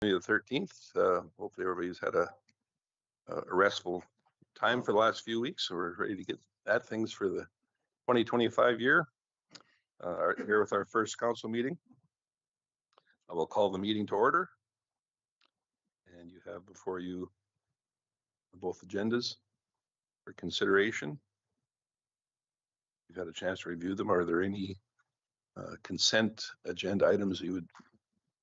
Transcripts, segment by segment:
The 13th. Hopefully everybody's had a restful time for the last few weeks, so we're ready to get at things for the 2025 year. Here with our first council meeting. I will call the meeting to order. And you have before you both agendas for consideration. You've had a chance to review them. Are there any consent agenda items you would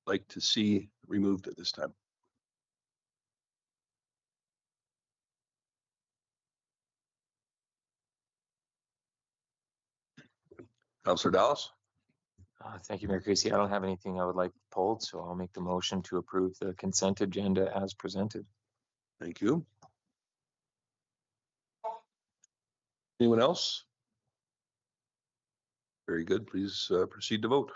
like to see removed at this time? Councillor Dallas. Thank you, Mayor Creasy. I don't have anything I would like pulled, so I'll make the motion to approve the consent agenda as presented. Thank you. Anyone else? Very good. Please proceed to vote.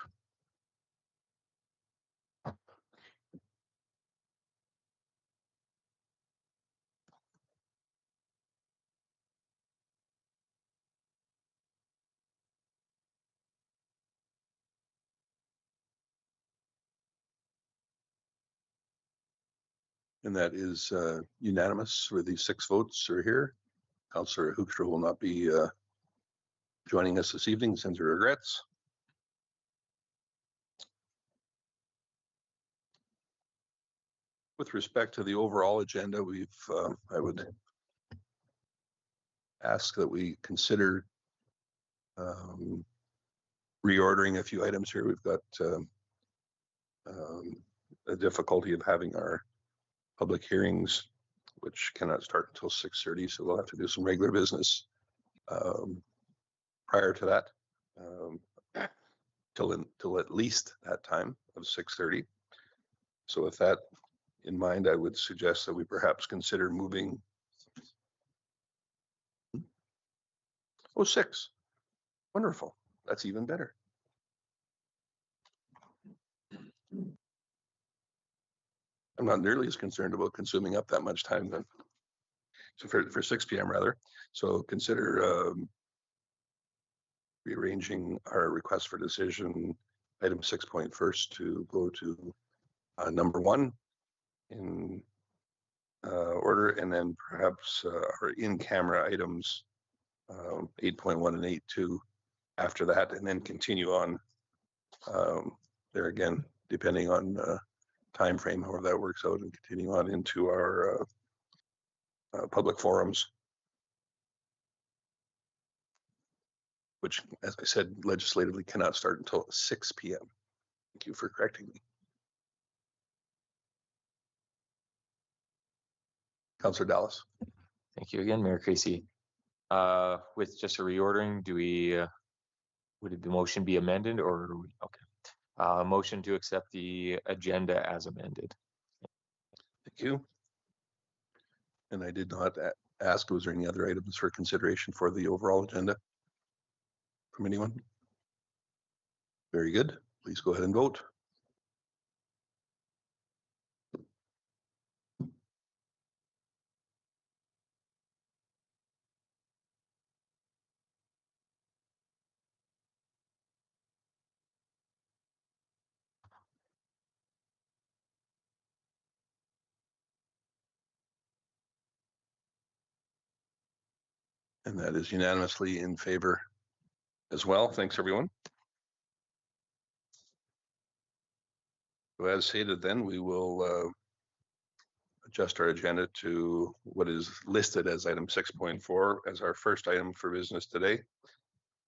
And that is unanimous for the 6 votes are here. Councillor Hoekstra will not be joining us this evening, sends her regrets. With respect to the overall agenda, I would ask that we consider reordering a few items here. We've got a difficulty of having our public hearings, which cannot start until 6:30, so we'll have to do some regular business prior to that, till at least that time of 6:30. So with that in mind, I would suggest that we perhaps consider moving 6. Wonderful. That's even better. I'm not nearly as concerned about consuming up that much time then. So for 6 p.m. rather. So consider rearranging our request for decision item 6.1 to go to number 1 in order, and then perhaps our in-camera items 8.1 and 8.2 after that, and then continue on there again, depending on time frame, however that works out, and continue on into our public forums, which, as I said, legislatively cannot start until 6 p.m. Thank you for correcting me. Councillor Dallas. Thank you again, Mayor Creasy. With just a reordering, do we would the motion be amended, or okay? Motion to accept the agenda as amended. Thank you. And I did not ask, was there any other items for consideration for the overall agenda from anyone? Very good. Please go ahead and vote. And that is unanimously in favor as well. Thanks, everyone. So as stated, then we will adjust our agenda to what is listed as item 6.4 as our first item for business today.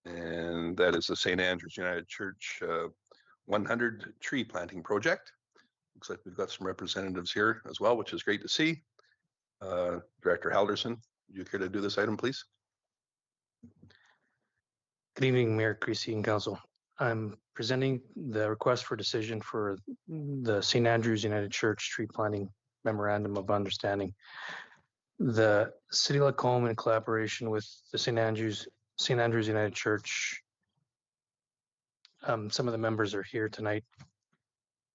And that is the St. Andrews United Church 100 tree planting project. Looks like we've got some representatives here as well, which is great to see. Director Halderson, would you care to do this item, please? Good evening, Mayor Creasy and Council. I'm presenting the request for decision for the St. Andrews United Church tree planting memorandum of understanding. The City of Lacombe, in collaboration with the St. Andrews United Church, some of the members are here tonight.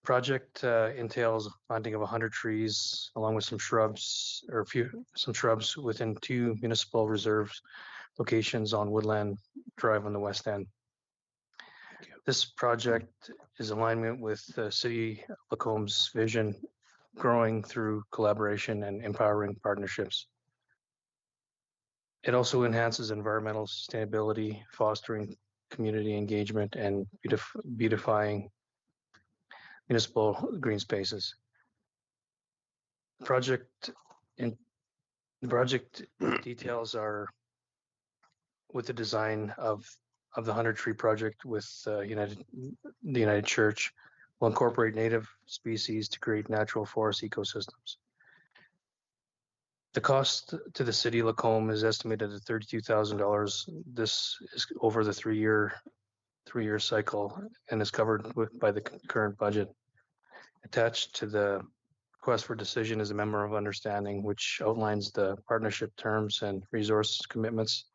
Project entails planting of 100 trees along with some shrubs, or some shrubs within 2 municipal reserves locations on Woodland Drive on the west end. This project is in alignment with the City of Lacombe's vision growing through collaboration and empowering partnerships. It also enhances environmental sustainability, fostering community engagement and beautifying municipal green spaces. The project details are with the design of the 100 Tree Project with the United Church will incorporate native species to create natural forest ecosystems. The cost to the city of Lacombe is estimated at $32,000. This is over the three-year cycle and is covered by the current budget. Attached to the request for decision is a memorandum of understanding, which outlines the partnership terms and resource commitments,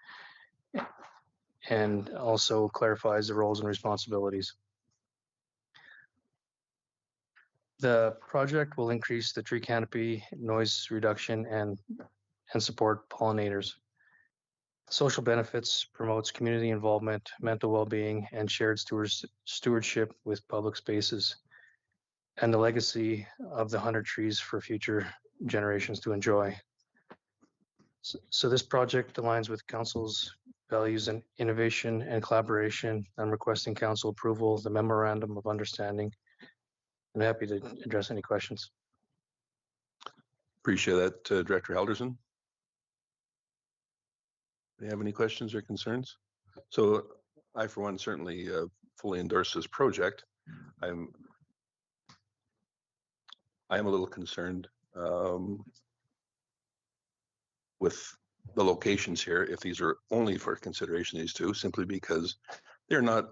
and also clarifies the roles and responsibilities. The project will increase the tree canopy, noise reduction, and support pollinators. Social benefits promotes community involvement, mental well-being, and shared stewardship with public spaces, and the legacy of the 100 trees for future generations to enjoy. So this project aligns with council's values and innovation and collaboration. I'm requesting council approval of the memorandum of understanding. I'm happy to address any questions. Appreciate that, Director Helderson. Do you have any questions or concerns? So I, for one, certainly fully endorse this project. I am a little concerned with the locations here, if these are only for consideration, these two, simply because they're not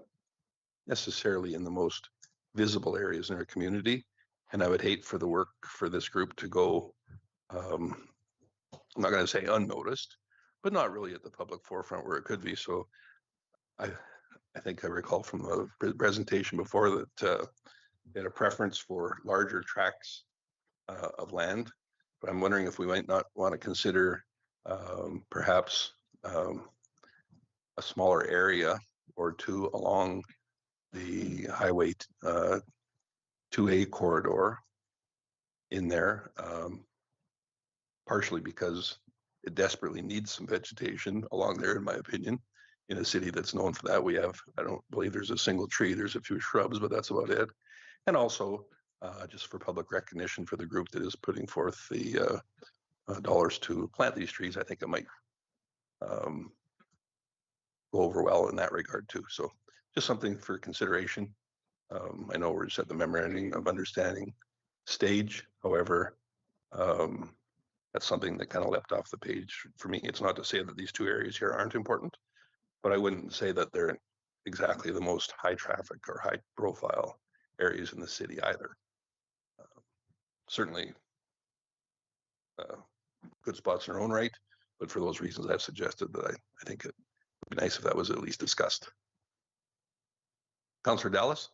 necessarily in the most visible areas in our community. And I would hate for the work for this group to go, I'm not going to say unnoticed, but not really at the public forefront where it could be. So I think I recall from the presentation before that they had a preference for larger tracts of land, but I'm wondering if we might not want to consider perhaps a smaller area or two along the Highway 2A corridor in there, partially because it desperately needs some vegetation along there, in my opinion. In a city that's known for that, I don't believe there's a single tree. There's a few shrubs, but that's about it. And also, just for public recognition for the group that is putting forth the dollars to plant these trees, I think it might go over well in that regard too. So just something for consideration. I know we're just at the memorandum of understanding stage. However, that's something that kind of leapt off the page for me. It's not to say that these two areas here aren't important, but I wouldn't say that they're exactly the most high traffic or high profile areas in the city either. Certainly good spots in their own right, but for those reasons I've suggested, that I think it would be nice if that was at least discussed. Councillor Dallas.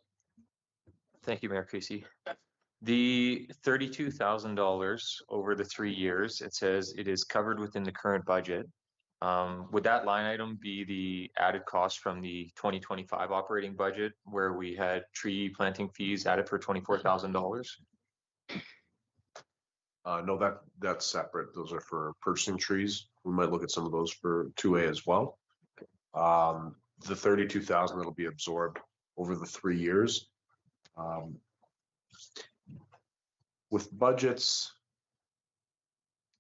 Thank you, Mayor Creasy. The $32,000 over the 3 years, it says it is covered within the current budget. Would that line item be the added cost from the 2025 operating budget where we had tree planting fees added for $24,000? No, that's separate. Those are for purchasing trees. We might look at some of those for 2A as well. The 32,000 that'll be absorbed over the 3 years. With budgets,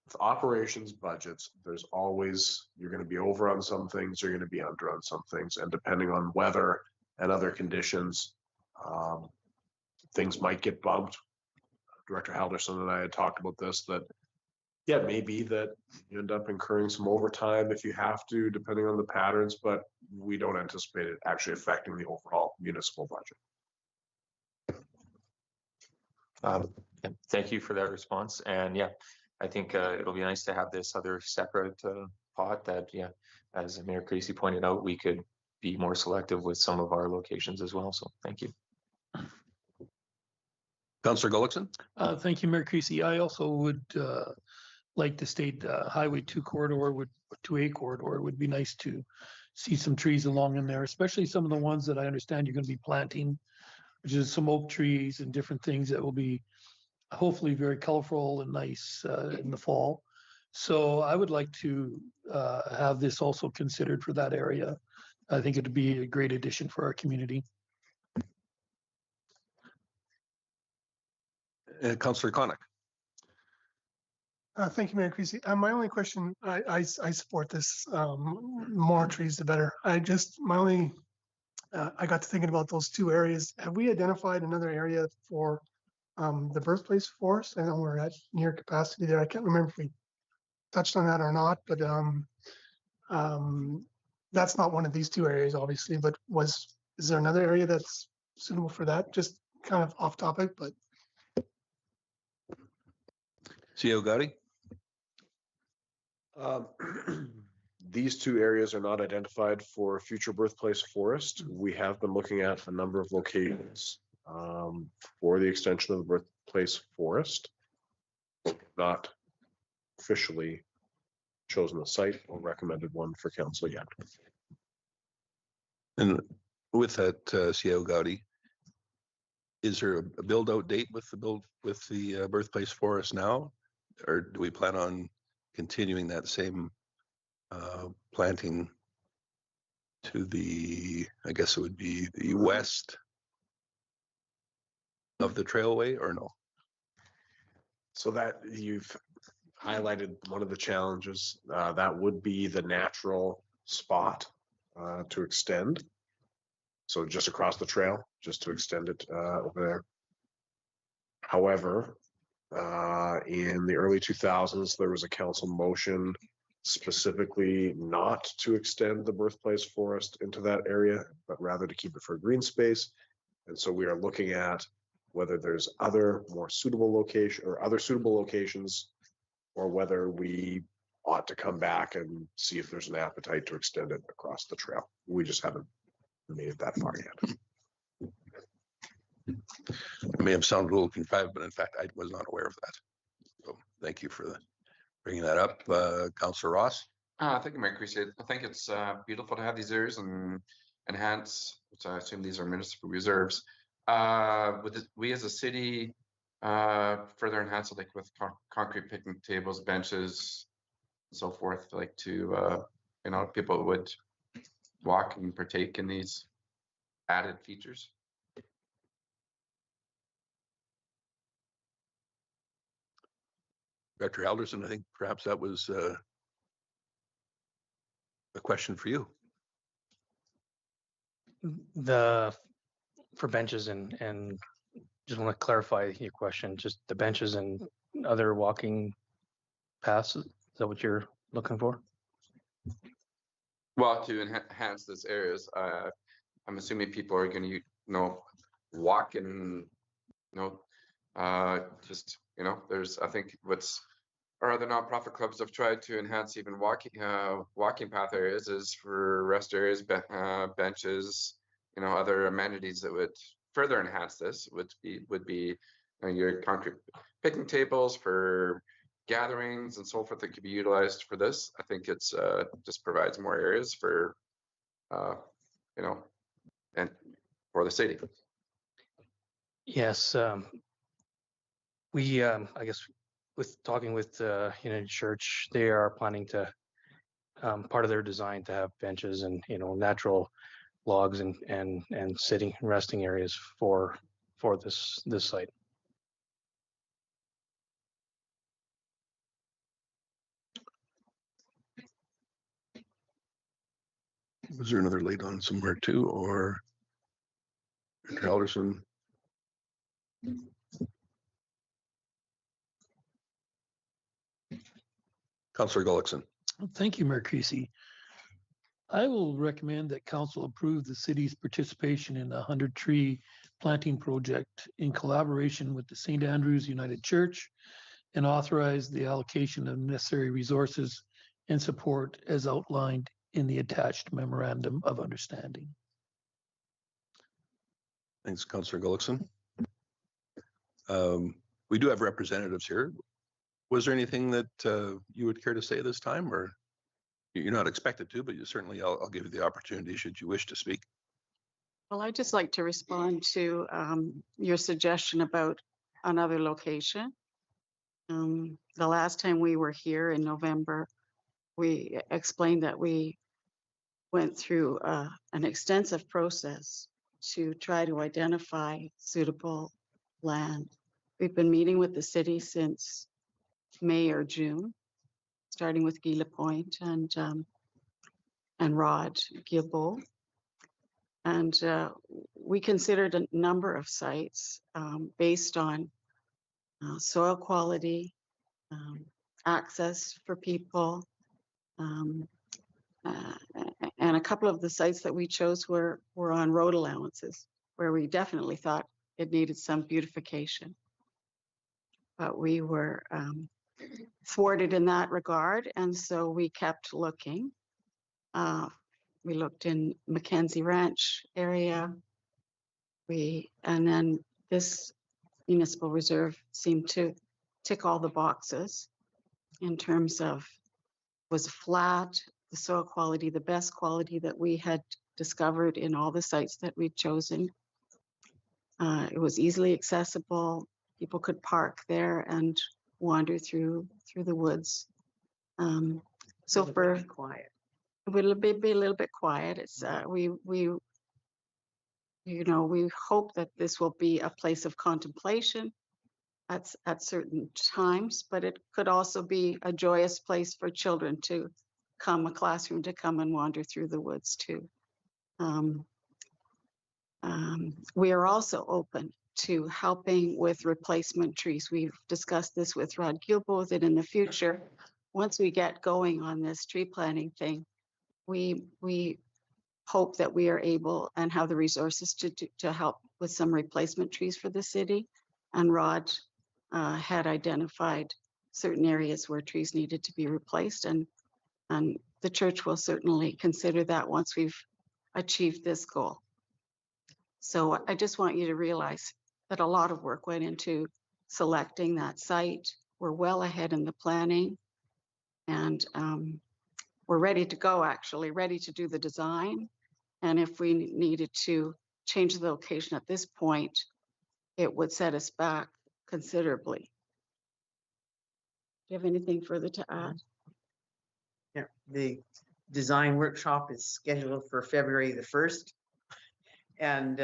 with operations budgets, there's always, you're going to be over on some things, you're going to be under on some things, and depending on weather and other conditions, things might get bumped. Director Halderson and I had talked about this, that yeah, it may be that you end up incurring some overtime if you have to, depending on the patterns, but we don't anticipate it actually affecting the overall municipal budget. Thank you for that response. And yeah, I think it'll be nice to have this other separate pot that, yeah, as Mayor Creasy pointed out, we could be more selective with some of our locations as well. So thank you. Councillor Gullickson. Thank you, Mayor Creasy. I also would like to state Highway 2 corridor would 2A corridor. It would be nice to see some trees along in there, especially some of the ones that I understand you're going to be planting, which is some oak trees and different things that will be hopefully very colorful and nice in the fall. So I would like to have this also considered for that area. I think it'd be a great addition for our community. Councillor Conick. Thank you, Mayor Creasy. My only question, I support this. More trees, the better. I got to thinking about those two areas. Have we identified another area for the birthplace forest? I know we're at near capacity there. I can't remember if we touched on that or not, but that's not one of these two areas, obviously. But is there another area that's suitable for that? Just kind of off topic, but. C.O. Gotti. These two areas are not identified for future birthplace forest. We have been looking at a number of locations for the extension of the birthplace forest. Not officially chosen a site or recommended one for council yet. And with that, C.O. Gotti, is there a build out date with the birthplace forest now? Or do we plan on continuing that same planting to the, I guess it would be the west of the trailway, or no? So that you've highlighted one of the challenges, that would be the natural spot to extend. So just across the trail, just to extend it over there. However, in the early 2000s, there was a council motion specifically not to extend the birthplace forest into that area, but rather to keep it for green space. And so we are looking at whether there's other more suitable location or other suitable locations, or whether we ought to come back and see if there's an appetite to extend it across the trail. We just haven't made it that far yet. It may have sounded a little contrived, but in fact, I was not aware of that. So thank you for bringing that up. Councillor Ross. Thank you, Mayor Creasy. I think it's beautiful to have these areas and enhance, which I assume these are municipal reserves. We as a city further enhance it, like with concrete picnic tables, benches, and so forth, like to people would walk and partake in these added features. Director Alderson, I think perhaps that was a question for you. For benches and just want to clarify your question, just the benches and other walking paths, is that what you're looking for? Well, to enhance these areas, I'm assuming people are going to, walk and, there's, I think our other nonprofit clubs have tried to enhance even walking path areas is for rest areas, benches, other amenities that would further enhance this would be your concrete picnic tables for gatherings and so forth that could be utilized for this. I think it's just provides more areas for and for the city. Yes, we I guess with talking with United Church, they are planning to part of their design to have benches and natural logs and sitting and resting areas for this site. Was there another light on somewhere too, or Director Alderson? Councillor Gullickson. Thank you, Mayor Creasy. I will recommend that council approve the city's participation in a 100-tree planting project in collaboration with the St. Andrews United Church and authorize the allocation of necessary resources and support as outlined in the attached memorandum of understanding. Thanks, Councillor Gullickson. We do have representatives here. Was there anything that you would care to say this time, or you're not expected to, but you certainly, I'll give you the opportunity should you wish to speak. Well, I'd just like to respond to your suggestion about another location. The last time we were here in November, we explained that we went through an extensive process to try to identify suitable land. We've been meeting with the city since May or June, starting with Guy Lapointe and Rod Guilbeault. And we considered a number of sites based on soil quality, access for people, and a couple of the sites that we chose were on road allowances, where we definitely thought it needed some beautification. But we were thwarted in that regard, and so we kept looking. We looked in Mackenzie Ranch area. And then this municipal reserve seemed to tick all the boxes in terms of was flat, the soil quality, the best quality that we had discovered in all the sites that we'd chosen. It was easily accessible. People could park there and wander through the woods. So for quiet. it will be a little bit quiet. It's we hope that this will be a place of contemplation at certain times, but it could also be a joyous place for children to come, a classroom to come and wander through the woods too. We are also open to helping with replacement trees. We've discussed this with Rod Guilbeault, that in the future, once we get going on this tree planting thing, we hope that we are able and have the resources to help with some replacement trees for the city. And Rod had identified certain areas where trees needed to be replaced, and the church will certainly consider that once we've achieved this goal. So I just want you to realize that a lot of work went into selecting that site. We're well ahead in the planning, and we're ready to go, actually, ready to do the design. And if we needed to change the location at this point, it would set us back considerably. Do you have anything further to add? Yeah, the design workshop is scheduled for February the 1st. And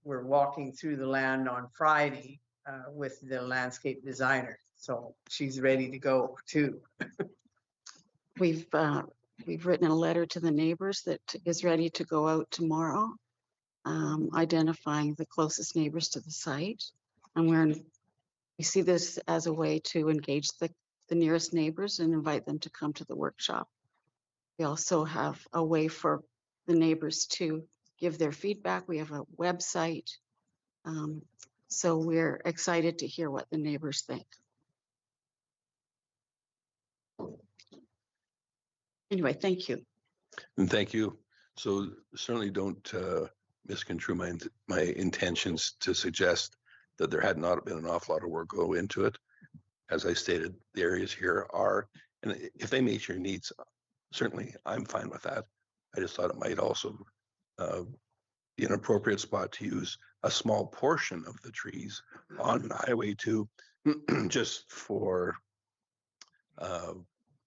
we're walking through the land on Friday with the landscape designer. So she's ready to go too. We've written a letter to the neighbors that is ready to go out tomorrow, identifying the closest neighbors to the site. And we see this as a way to engage the nearest neighbors and invite them to come to the workshop. We also have a way for the neighbors to give their feedback. We have a website. So we're excited to hear what the neighbors think. Anyway, thank you. And thank you. So certainly don't misconstrue my intentions to suggest that there had not been an awful lot of work go into it. As I stated, the areas here are, and if they meet your needs, certainly I'm fine with that. I just thought it might also be an appropriate spot to use a small portion of the trees on Highway 2 just for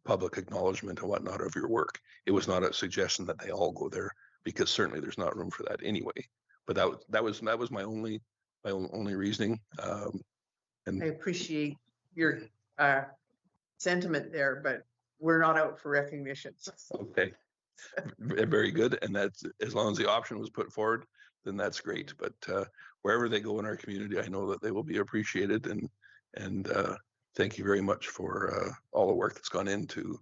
public acknowledgement and whatnot of your work. It was not a suggestion that they all go there, because certainly there's not room for that anyway. But that was my only reasoning. And I appreciate your sentiment there, but we're not out for recognitions. okay, very good. And that's, as long as the option was put forward, then that's great. But wherever they go in our community, I know that they will be appreciated. And thank you very much for all the work that's gone into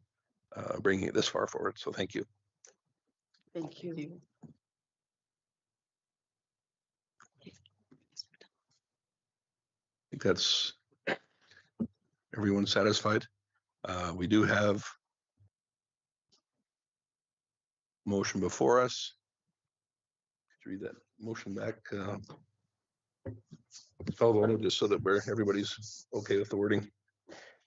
bringing it this far forward. So thank you. Thank you. I think that's everyone satisfied. We do have motion before us. Could you read that motion back? Spell voted just so that everybody's okay with the wording.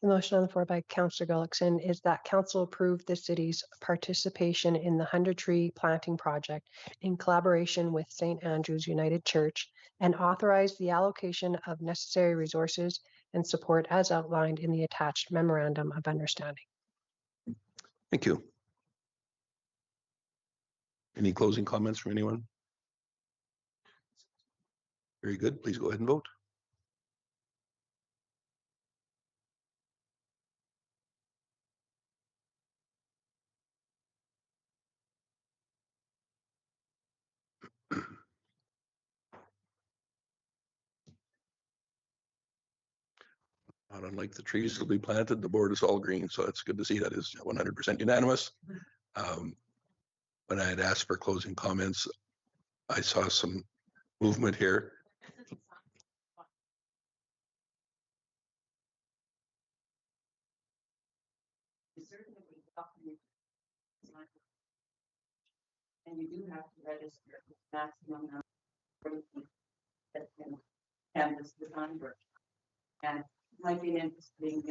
The motion on the floor by Councillor Gullickson is that council approve the city's participation in the 100 tree planting project in collaboration with St. Andrew's United Church and authorize the allocation of necessary resources and support as outlined in the attached memorandum of understanding. Thank you. Any closing comments from anyone? Very good. Please go ahead and vote. Not unlike the trees that will be planted, the board is all green, so it's good to see that is 100% unanimous. When I had asked for closing comments, I saw some movement here. And you do have to register maximum number of 40 people that can canvas design work. And it might be an interesting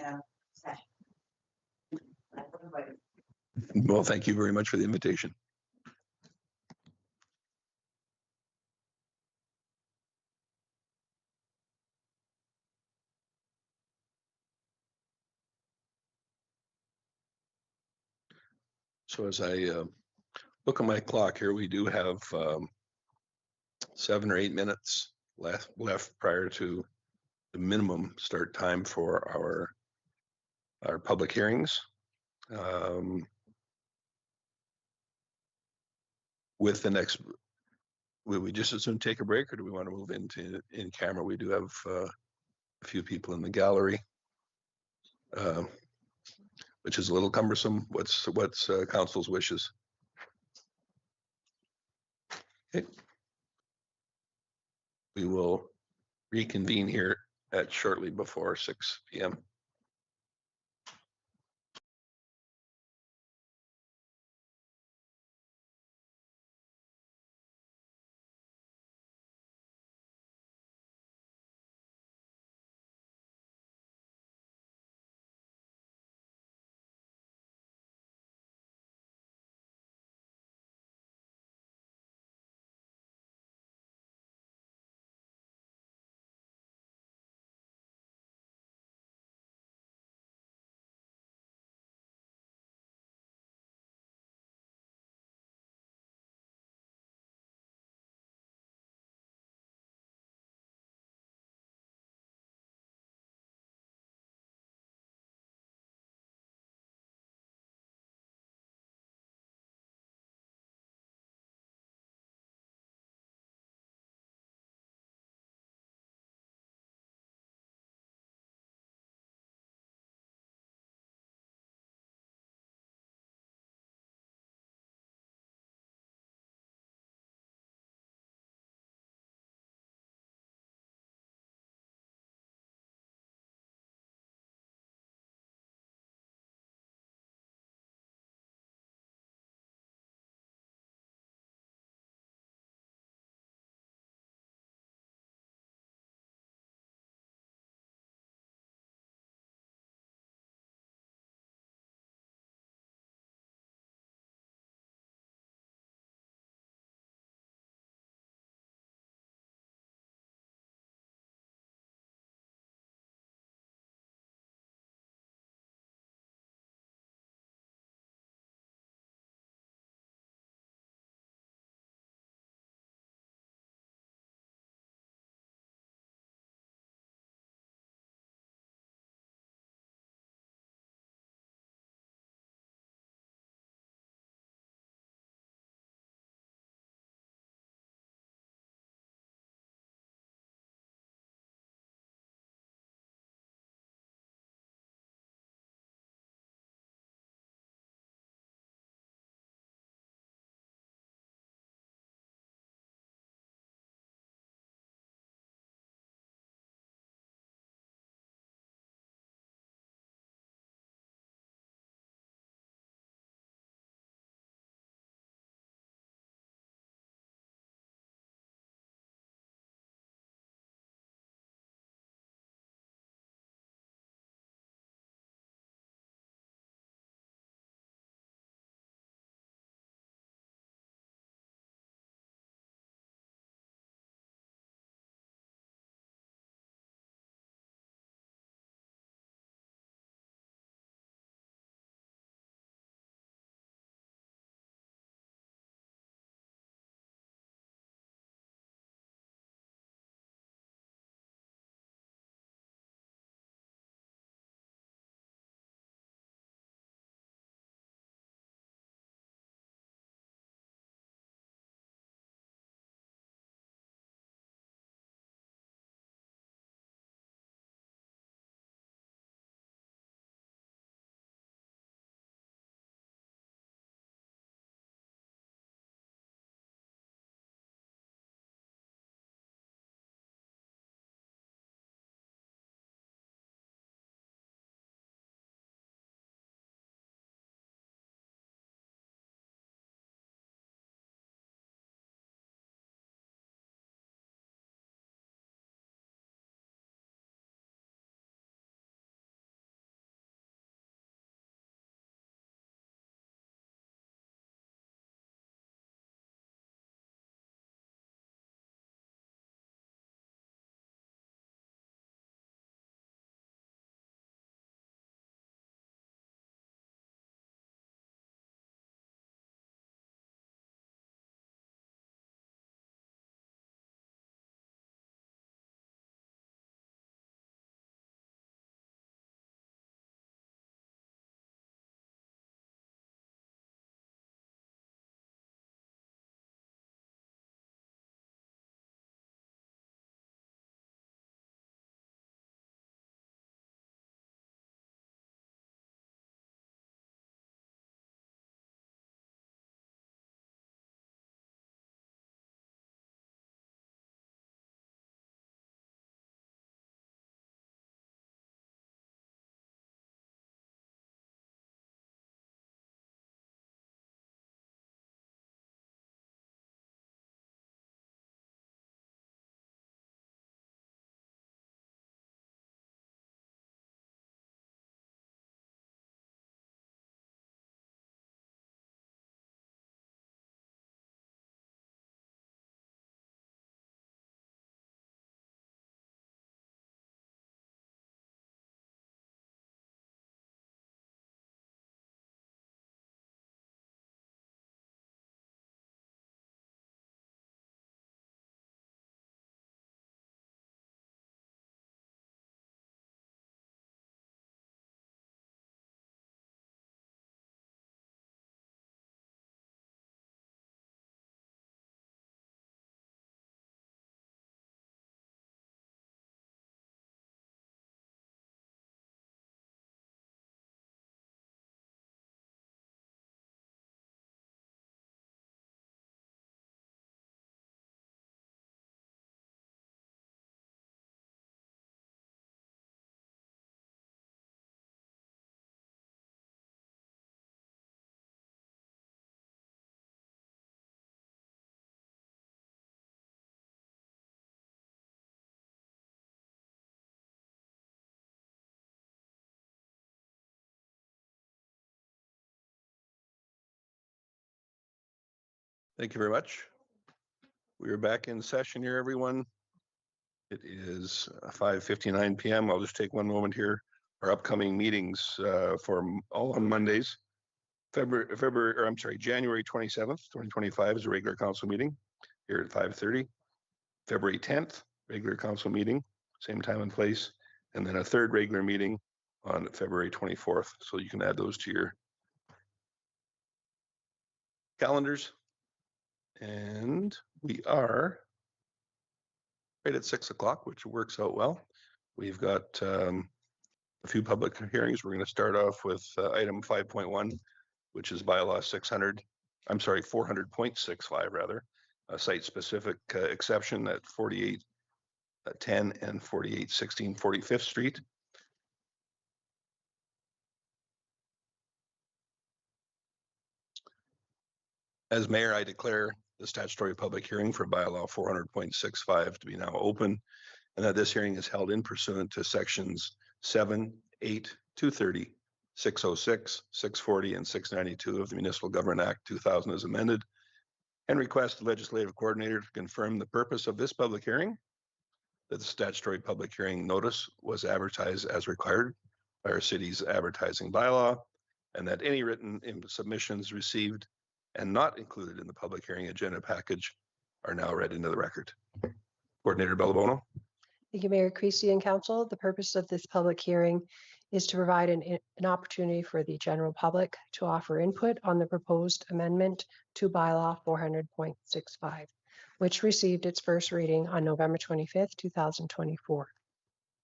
session. Well, thank you very much for the invitation. So as I look at my clock here, we do have 7 or 8 minutes left prior to the minimum start time for our public hearings. With the next, will we just as soon take a break, or do we want to move into in camera? We do have a few people in the gallery, which is a little cumbersome. What's council's wishes? Okay. We will reconvene here at shortly before 6 p.m. Thank you very much. We are back in session here, everyone. It is 5:59 p.m. I'll just take one moment here. Our upcoming meetings all on Mondays. January 27th, 2025 is a regular council meeting here at 5:30. February 10th, regular council meeting, same time and place, and then a third regular meeting on February 24th. So you can add those to your calendars. And we are right at 6 o'clock, which works out well. We've got a few public hearings. We're going to start off with item 5.1, which is bylaw 400.65 rather, a site-specific exception at 4810 and 4816 45th Street. As mayor, I declare the statutory public hearing for bylaw 400.65 to be now open, and that this hearing is held in pursuant to sections 7, 8, 230, 606, 640, and 692 of the Municipal Government Act 2000 as amended, and request the legislative coordinator to confirm the purpose of this public hearing, that the statutory public hearing notice was advertised as required by our city's advertising bylaw, and that any written submissions received and not included in the public hearing agenda package are now read into the record. Coordinator Bellabono. Thank you, Mayor Creasy and Council. The purpose of this public hearing is to provide an opportunity for the general public to offer input on the proposed amendment to bylaw 400.65, which received its first reading on November 25th, 2024.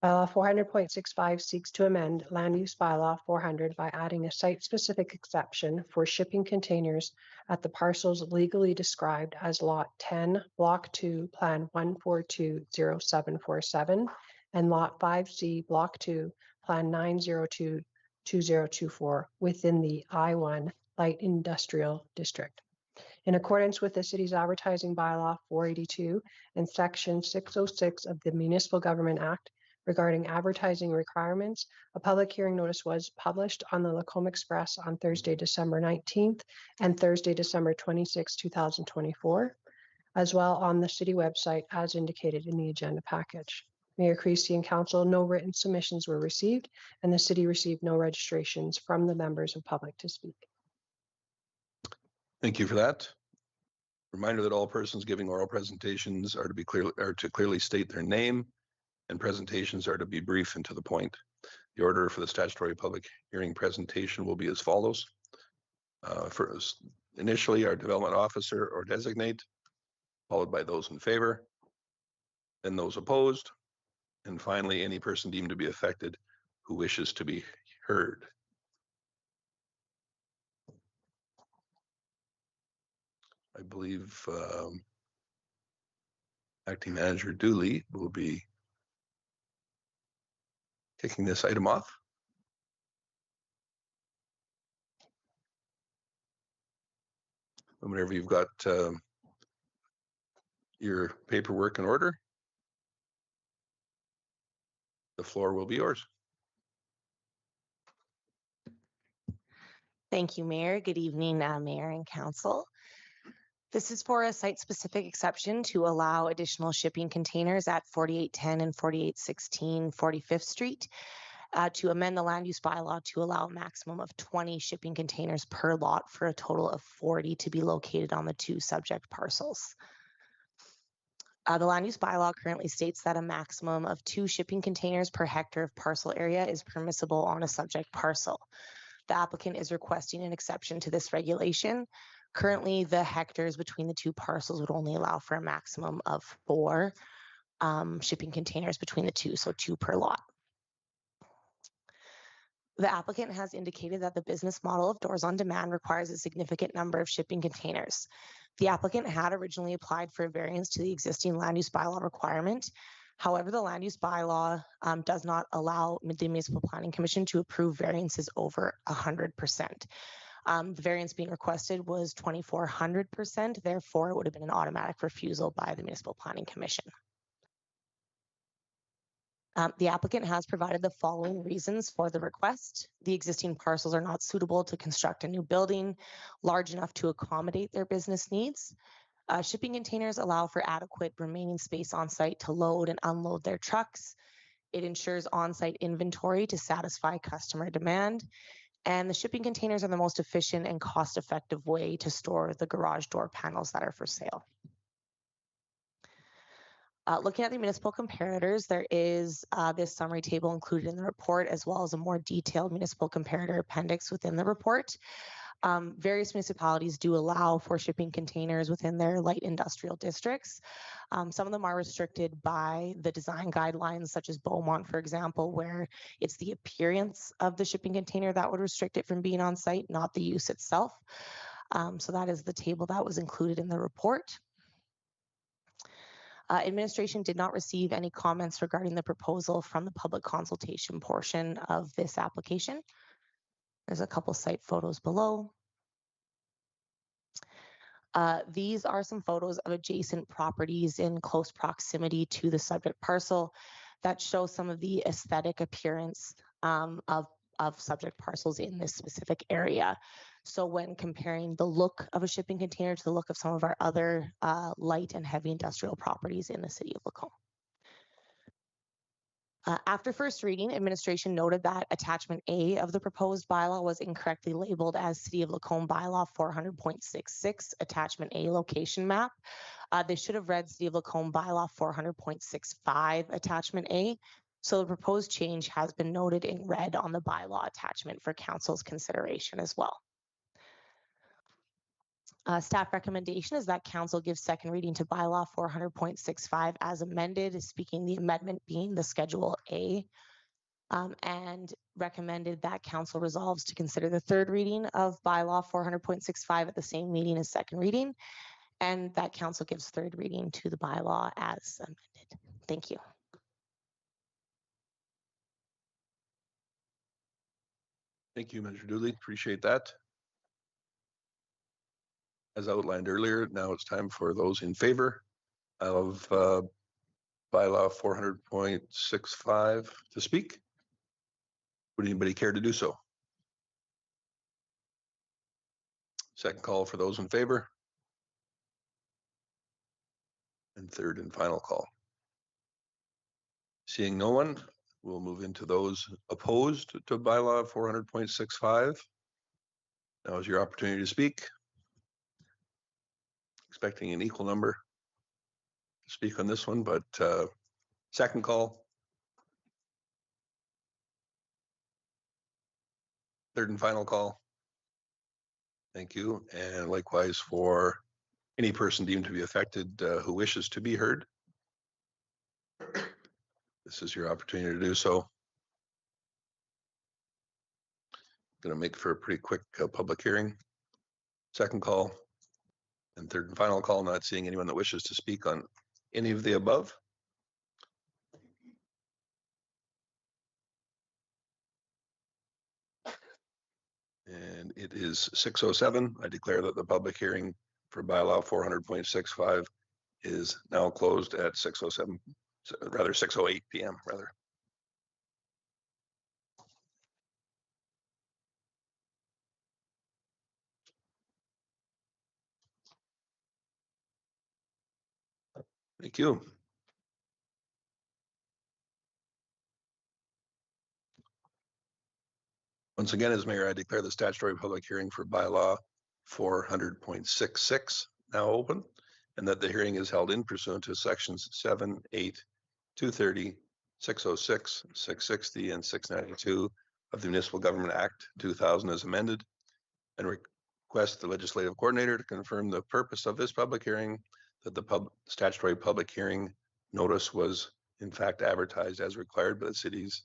Bylaw 400.65 seeks to amend Land Use Bylaw 400 by adding a site-specific exception for shipping containers at the parcels legally described as Lot 10, Block 2, Plan 1420747, and Lot 5C, Block 2, Plan 9022024 within the I-1 Light Industrial District. In accordance with the city's advertising bylaw 482 and Section 606 of the Municipal Government Act, regarding advertising requirements, a public hearing notice was published on the Lacombe Express on Thursday, December 19th and Thursday, December 26, 2024, as well on the city website as indicated in the agenda package. Mayor Creasy and Council, no written submissions were received, and the city received no registrations from the members of public to speak. Thank you for that. Reminder that all persons giving oral presentations are to clearly state their name, and presentations are to be brief and to the point. The order for the statutory public hearing presentation will be as follows. First, initially, our development officer or designate, followed by those in favor, then those opposed, and finally, any person deemed to be affected who wishes to be heard. I believe Acting Manager Dooley will be kicking this item off. Whenever you've got your paperwork in order, the floor will be yours. Thank you, Mayor. Good evening, Mayor and Council. This is for a site-specific exception to allow additional shipping containers at 4810 and 4816 45th Street to amend the land use bylaw to allow a maximum of 20 shipping containers per lot for a total of 40 to be located on the two subject parcels. The land use bylaw currently states that a maximum of 2 shipping containers per hectare of parcel area is permissible on a subject parcel. The applicant is requesting an exception to this regulation. Currently, the hectares between the two parcels would only allow for a maximum of 4 shipping containers between the two, so 2 per lot. The applicant has indicated that the business model of Doors on Demand requires a significant number of shipping containers. The applicant had originally applied for a variance to the existing land use bylaw requirement. However, the land use bylaw does not allow the Municipal Planning Commission to approve variances over 100%. The variance being requested was 2,400%. Therefore, it would have been an automatic refusal by the Municipal Planning Commission. The applicant has provided the following reasons for the request. The existing parcels are not suitable to construct a new building large enough to accommodate their business needs. Shipping containers allow for adequate remaining space on site to load and unload their trucks. It ensures on-site inventory to satisfy customer demand. And the shipping containers are the most efficient and cost-effective way to store the garage door panels that are for sale. Looking at the municipal comparators, there is this summary table included in the report, as well as a more detailed municipal comparator appendix within the report. Various municipalities do allow for shipping containers within their light industrial districts. Some of them are restricted by the design guidelines, such as Beaumont, for example, where it's the appearance of the shipping container that would restrict it from being on site, not the use itself. So that is the table that was included in the report. Administration did not receive any comments regarding the proposal from the public consultation portion of this application. There's a couple site photos below. These are some photos of adjacent properties in close proximity to the subject parcel that show some of the aesthetic appearance of subject parcels in this specific area. So when comparing the look of a shipping container to the look of some of our other light and heavy industrial properties in the city of Lacombe. After first reading, administration noted that attachment A of the proposed bylaw was incorrectly labeled as City of Lacombe bylaw 400.66 attachment A location map. They should have read City of Lacombe bylaw 400.65 attachment A. So the proposed change has been noted in red on the bylaw attachment for council's consideration as well. Staff recommendation is that council gives second reading to bylaw 400.65 as amended, speaking the amendment being the Schedule A, and recommended that council resolves to consider the third reading of bylaw 400.65 at the same meeting as second reading, and that council gives third reading to the bylaw as amended. Thank you. Thank you, Manager Dooley. Appreciate that. As outlined earlier, now it's time for those in favor of bylaw 400.65 to speak. Would anybody care to do so? Second call for those in favor. And third and final call. Seeing no one, we'll move into those opposed to bylaw 400.65. Now is your opportunity to speak. Expecting an equal number to speak on this one, but second call. Third and final call. Thank you. And likewise for any person deemed to be affected who wishes to be heard. This is your opportunity to do so. Going to make for a pretty quick public hearing. Second call. And third and final call, not seeing anyone that wishes to speak on any of the above. And it is 6:07. I declare that the public hearing for bylaw 400.65 is now closed at 6:07, rather 6:08 p.m. rather. Thank you. Once again, as mayor, I declare the statutory public hearing for bylaw 400.66 now open, and that the hearing is held in pursuant to sections 7, 8, 230, 606, 660, and 692 of the Municipal Government Act 2000 as amended, and request the legislative coordinator to confirm the purpose of this public hearing, that the statutory public hearing notice was in fact advertised as required by the city's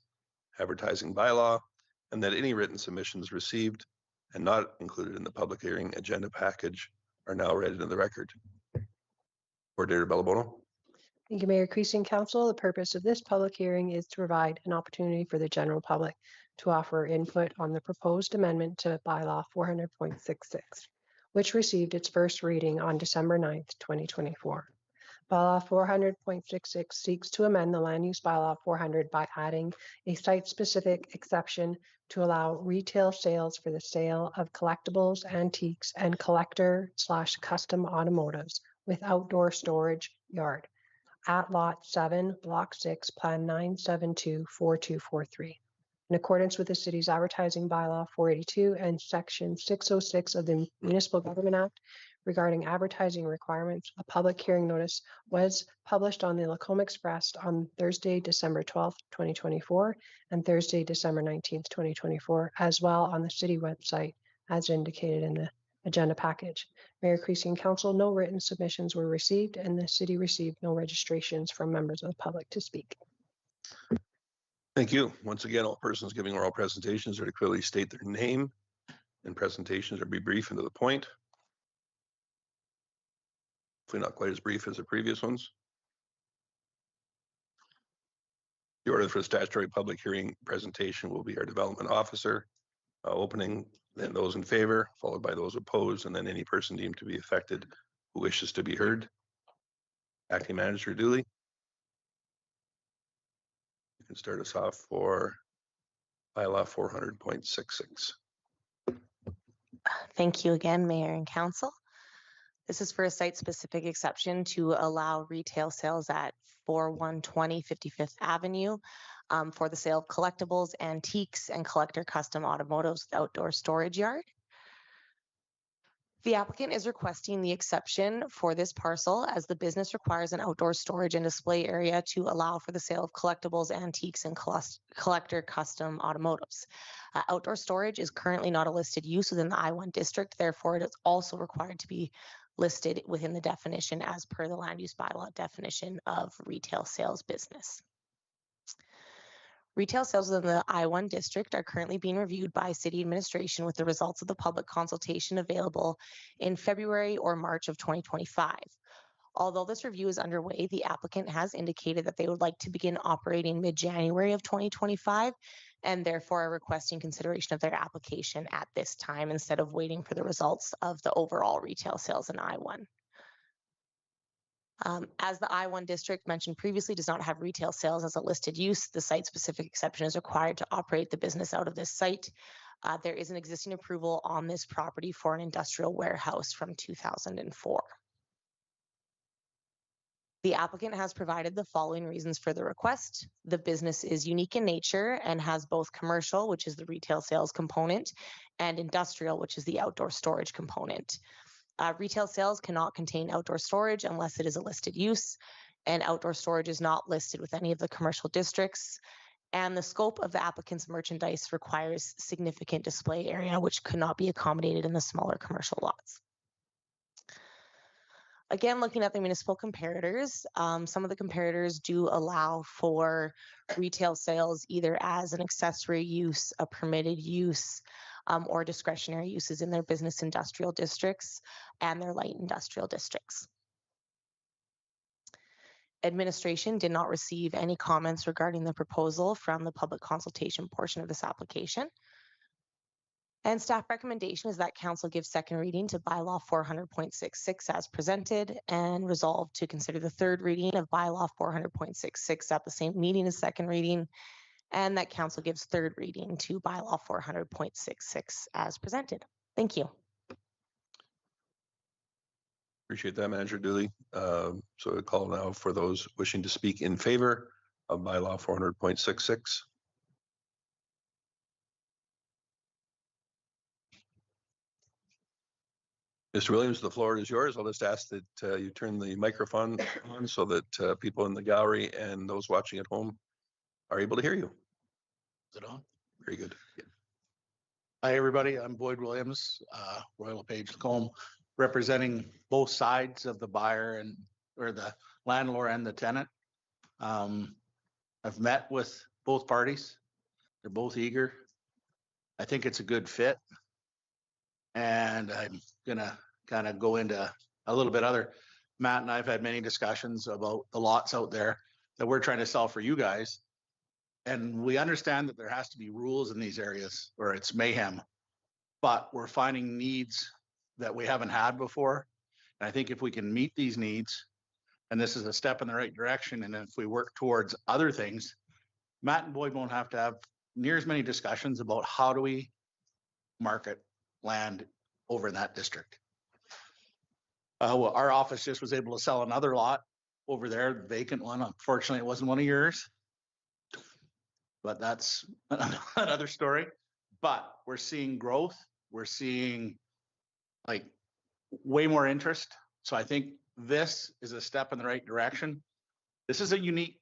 advertising bylaw, and that any written submissions received and not included in the public hearing agenda package are now read into the record. Coordinator Bellabono. Thank you, Mayor Creasy and Council. The purpose of this public hearing is to provide an opportunity for the general public to offer input on the proposed amendment to bylaw 400.66, which received its first reading on December 9th, 2024. Bylaw 400.66 seeks to amend the land use bylaw 400 by adding a site-specific exception to allow retail sales for the sale of collectibles, antiques, and collector/custom automotives with outdoor storage yard at Lot 7, Block 6, Plan 9724243. In accordance with the city's advertising bylaw 482 and Section 606 of the Municipal Government Act regarding advertising requirements, a public hearing notice was published on the Lacombe Express on Thursday, December 12th, 2024, and Thursday, December 19th, 2024, as well on the city website as indicated in the agenda package. Mayor Creasy and Council, no written submissions were received, and the city received no registrations from members of the public to speak. Thank you. Once again, all persons giving oral presentations are to clearly state their name, and presentations are to be brief and to the point. Hopefully not quite as brief as the previous ones. The order for the statutory public hearing presentation will be our development officer opening, then those in favor, followed by those opposed, and then any person deemed to be affected who wishes to be heard. Acting Manager Dooley. You can start us off for bylaw 400.66. Thank you again, Mayor and Council. This is for a site-specific exception to allow retail sales at 4120 55th Avenue for the sale of collectibles, antiques, and collector custom automotives with outdoor storage yard. The applicant is requesting the exception for this parcel as the business requires an outdoor storage and display area to allow for the sale of collectibles, antiques, and collector custom automotives. Outdoor storage is currently not a listed use within the I-1 district, therefore it is also required to be listed within the definition as per the land use bylaw definition of retail sales business. Retail sales within the I-1 district are currently being reviewed by city administration with the results of the public consultation available in February or March of 2025. Although this review is underway, the applicant has indicated that they would like to begin operating mid-January of 2025 and therefore are requesting consideration of their application at this time instead of waiting for the results of the overall retail sales in I-1. As the I-1 district mentioned previously does not have retail sales as a listed use, the site-specific exception is required to operate the business out of this site. There is an existing approval on this property for an industrial warehouse from 2004. The applicant has provided the following reasons for the request. The business is unique in nature and has both commercial, which is the retail sales component, and industrial, which is the outdoor storage component. Retail sales cannot contain outdoor storage unless it is a listed use, and outdoor storage is not listed with any of the commercial districts. And the scope of the applicant's merchandise requires significant display area, which could not be accommodated in the smaller commercial lots. Again, looking at the municipal comparators, some of the comparators do allow for retail sales either as an accessory use, a permitted use, or discretionary uses in their business industrial districts and their light industrial districts. Administration did not receive any comments regarding the proposal from the public consultation portion of this application. And staff recommendation is that council give second reading to bylaw 400.66 as presented and resolve to consider the third reading of bylaw 400.66 at the same meeting as second reading, and that council gives third reading to bylaw 400.66 as presented. Thank you. Appreciate that, Manager Dooley. So I call now for those wishing to speak in favor of bylaw 400.66. Mr. Williams, the floor is yours. I'll just ask that you turn the microphone on so that people in the gallery and those watching at home are able to hear you. Is it on? Very good. Yeah. Hi, everybody. I'm Boyd Williams, Royal LePage Lacombe, representing both sides of the buyer or the landlord and the tenant. I've met with both parties. They're both eager. I think it's a good fit. And I'm gonna kind of go into a little bit other. Matt and I've had many discussions about the lots out there that we're trying to sell for you guys. And we understand that there has to be rules in these areas or it's mayhem, but we're finding needs that we haven't had before. And I think if we can meet these needs, And this is a step in the right direction. And if we work towards other things, Matt and Boyd won't have to have near as many discussions about how do we market land over in that district. Well, our office just was able to sell another lot over there, the vacant one. Unfortunately, it wasn't one of yours. But that's another story. But we're seeing growth. We're seeing like way more interest. So I think this is a step in the right direction. This is a unique,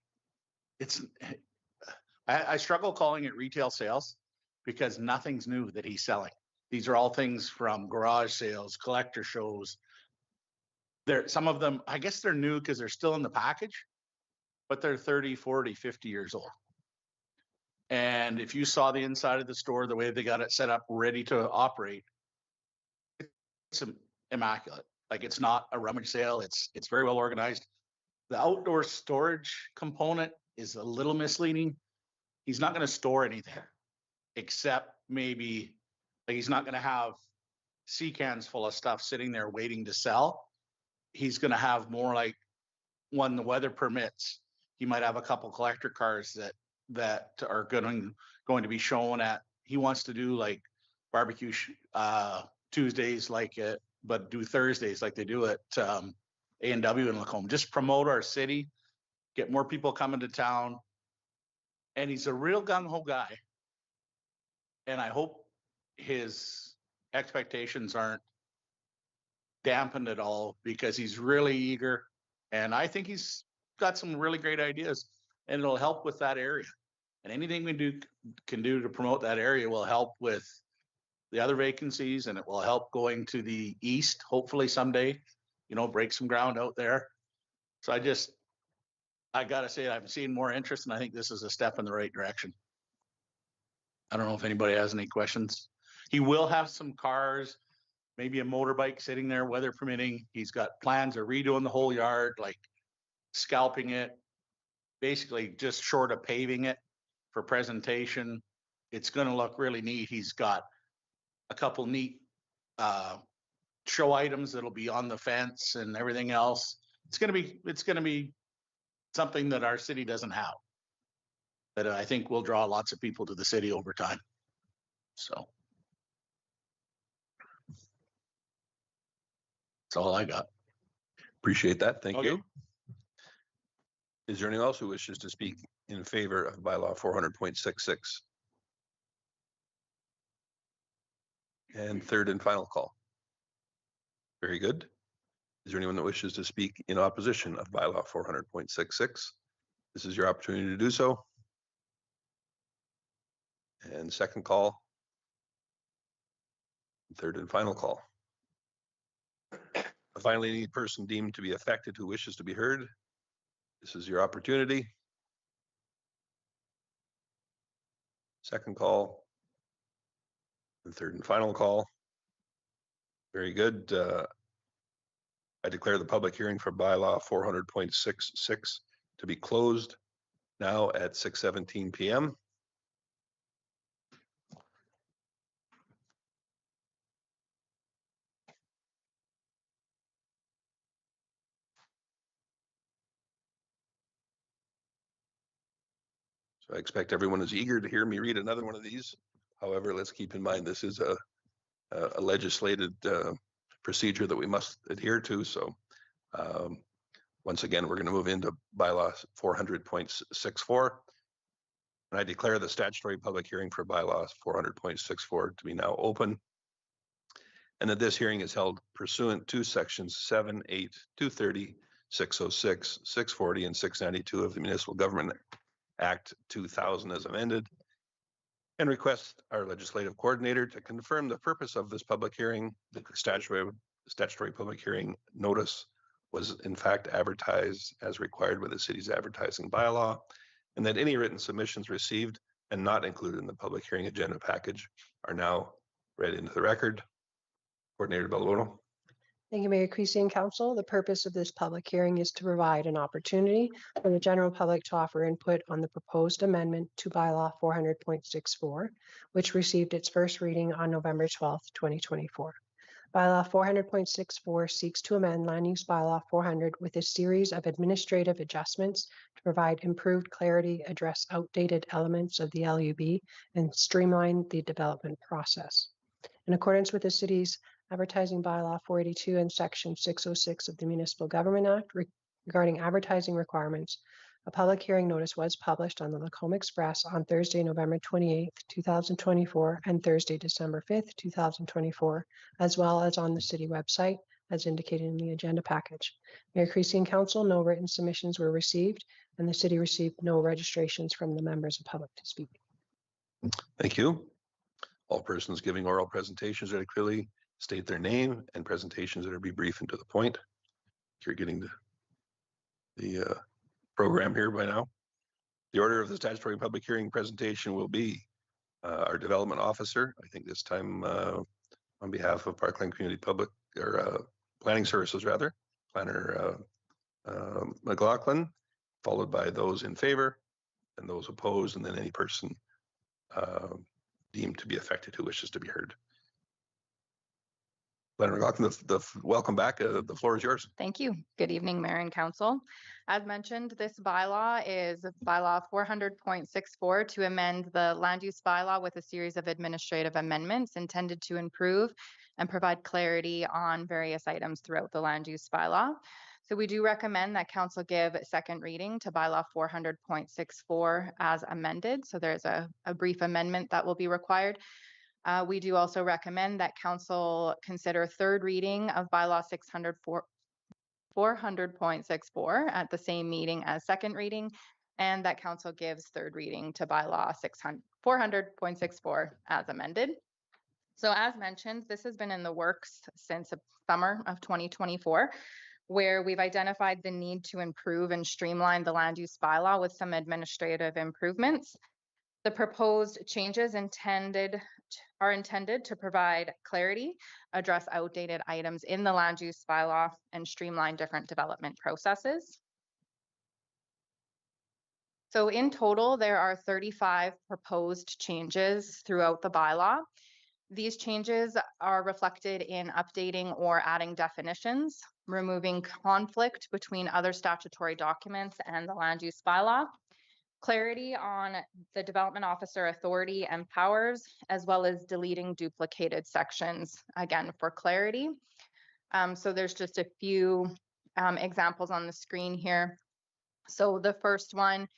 I struggle calling it retail sales because nothing's new that he's selling. These are all things from garage sales, collector shows. Some of them, I guess they're new because they're still in the package, but they're 30, 40, 50 years old. And if you saw the inside of the store, the way they got it set up, ready to operate, it's immaculate. Like it's not a rummage sale. It's very well organized. The outdoor storage component is a little misleading. He's not going to store anything except maybe like he's not going to have sea cans full of stuff sitting there waiting to sell. He's going to have more like when the weather permits, he might have a couple collector cars that are going to be shown at, he wants to do like barbecue Tuesdays like it, but do Thursdays like they do at A&W in Lacombe. Just promote our city, get more people coming to town. And he's a real gung-ho guy. And I hope his expectations aren't dampened at all because he's really eager. And I think he's got some really great ideas and it'll help with that area. And anything we can do to promote that area will help with the other vacancies, and it will help going to the east, hopefully someday, break some ground out there. So I got to say, I'm seeing more interest, and I think this is a step in the right direction. I don't know if anybody has any questions. He will have some cars, maybe a motorbike sitting there, weather permitting. He's got plans of redoing the whole yard, like scalping it, basically just short of paving it for presentation. It's going to look really neat. He's got a couple neat show items that'll be on the fence and everything else. It's going to be something that our city doesn't have, that I think will draw lots of people to the city over time. So that's all I got. Appreciate that. Thank Okay. you. Is there anyone else who wishes to speak in favor of bylaw 400.66? And third and final call. Very good. Is there anyone that wishes to speak in opposition of bylaw 400.66? This is your opportunity to do so. And second call. Third and final call. Finally, any person deemed to be affected who wishes to be heard, this is your opportunity. Second call. And third and final call. Very good. I declare the public hearing for bylaw 400.66 to be closed now at 6:17 p.m. So I expect everyone is eager to hear me read another one of these. However, let's keep in mind this is a legislated procedure that we must adhere to. So once again, we're going to move into bylaw 400.64. And I declare the statutory public hearing for bylaw 400.64 to be now open. And that this hearing is held pursuant to sections 7, 8, 230, 606, 640, and 692 of the Municipal Government Act 2000 as amended, and request our legislative coordinator to confirm the purpose of this public hearing. The statutory public hearing notice was in fact advertised as required by the city's advertising bylaw, and that any written submissions received and not included in the public hearing agenda package are now read into the record. Coordinator Bellwono. Thank you, Mayor Creasy and Council. The purpose of this public hearing is to provide an opportunity for the general public to offer input on the proposed amendment to bylaw 400.64, which received its first reading on November 12th, 2024. Bylaw 400.64 seeks to amend Land Use Bylaw 400 with a series of administrative adjustments to provide improved clarity, address outdated elements of the LUB, and streamline the development process. In accordance with the city's advertising bylaw 482 and section 606 of the Municipal Government Act regarding advertising requirements, a public hearing notice was published on the Lacombe Express on Thursday, November 28th, 2024, and Thursday, December 5th, 2024, as well as on the city website, as indicated in the agenda package. Mayor Creasy and Council, no written submissions were received, and the city received no registrations from the members of public to speak. Thank you. All persons giving oral presentations that clearly state their name and presentations that are be brief and to the point. You're getting the program here by now. The order of the statutory public hearing presentation will be our development officer. I think this time on behalf of Parkland Community Public or Planning Services rather, Planner McLaughlin, followed by those in favor and those opposed, and then any person deemed to be affected who wishes to be heard. Planner McLaughlin, welcome back. The floor is yours. Thank you. Good evening, Mayor and Council. As mentioned, this bylaw is bylaw 400.64 to amend the land use bylaw with a series of administrative amendments intended to improve and provide clarity on various items throughout the land use bylaw. So we do recommend that Council give second reading to bylaw 400.64 as amended. So there's a brief amendment that will be required. We do also recommend that Council consider third reading of bylaw 400.64 at the same meeting as second reading, and that Council gives third reading to bylaw 400.64 as amended. So as mentioned, this has been in the works since summer of 2024, where we've identified the need to improve and streamline the land use bylaw with some administrative improvements. The proposed changes are intended to provide clarity, address outdated items in the land use bylaw, and streamline different development processes. So in total, there are 35 proposed changes throughout the bylaw. These changes are reflected in updating or adding definitions, removing conflict between other statutory documents and the land use bylaw, clarity on the development officer authority and powers, as well as deleting duplicated sections, again, for clarity. So there's just a few examples on the screen here. So the first one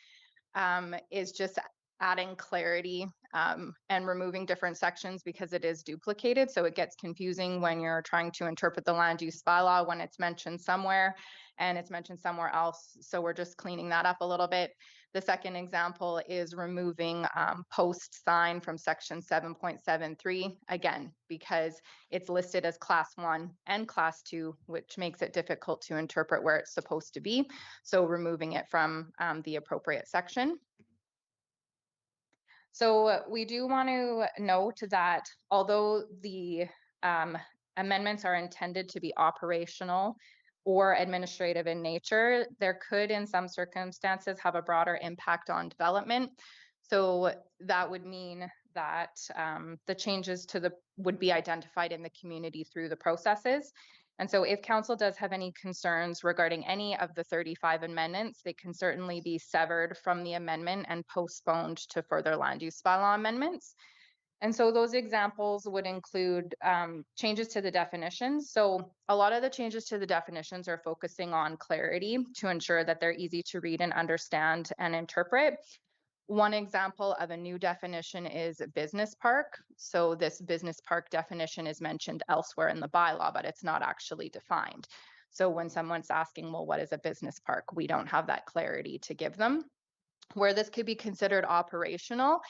is just adding clarity and removing different sections because it is duplicated. So it gets confusing when you're trying to interpret the land use bylaw when it's mentioned somewhere and it's mentioned somewhere else. So we're just cleaning that up a little bit. The second example is removing post sign from section 7.73, again, because it's listed as class 1 and class 2, which makes it difficult to interpret where it's supposed to be. So removing it from the appropriate section. So we do want to note that although the amendments are intended to be operational or administrative in nature, there could in some circumstances have a broader impact on development. So that would mean that the changes would be identified in the community through the processes. And so if Council does have any concerns regarding any of the 35 amendments, they can certainly be severed from the amendment and postponed to further land use bylaw amendments. And so those examples would include changes to the definitions. So a lot of the changes to the definitions are focusing on clarity to ensure that they're easy to read and understand and interpret. One example of a new definition is business park. So this business park definition is mentioned elsewhere in the bylaw, but it's not actually defined. So when someone's asking, well, what is a business park? We don't have that clarity to give them. Where this could be considered operational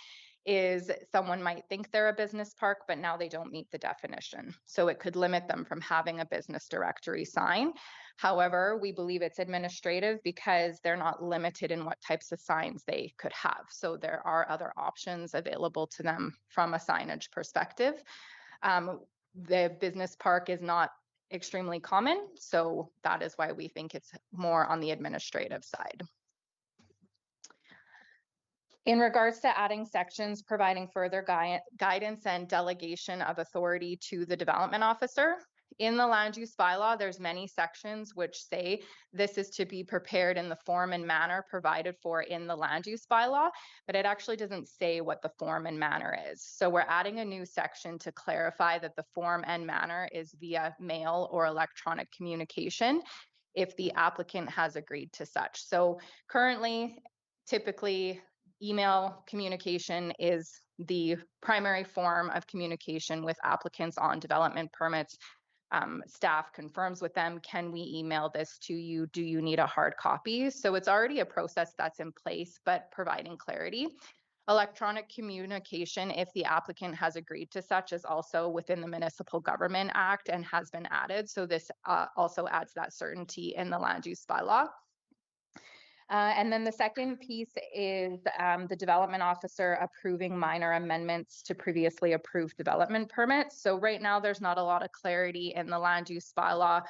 is someone might think they're a business park, but now they don't meet the definition. So it could limit them from having a business directory sign. However, we believe it's administrative because they're not limited in what types of signs they could have. So there are other options available to them from a signage perspective. The business park is not extremely common, so that is why we think it's more on the administrative side. In regards to adding sections providing further guidance and delegation of authority to the development officer, In the land use bylaw, there's many sections which say this is to be prepared in the form and manner provided for in the land use bylaw, but it actually doesn't say what the form and manner is. So we're adding a new section to clarify that the form and manner is via mail or electronic communication if the applicant has agreed to such. So currently, typically, email communication is the primary form of communication with applicants on development permits. Staff confirms with them, can we email this to you? Do you need a hard copy? So it's already a process that's in place, but providing clarity. Electronic communication, if the applicant has agreed to such, is also within the Municipal Government Act and has been added. So this also adds that certainty in the land use bylaw. And then the second piece is the development officer approving minor amendments to previously approved development permits. So right now, there's not a lot of clarity in the land use bylaw.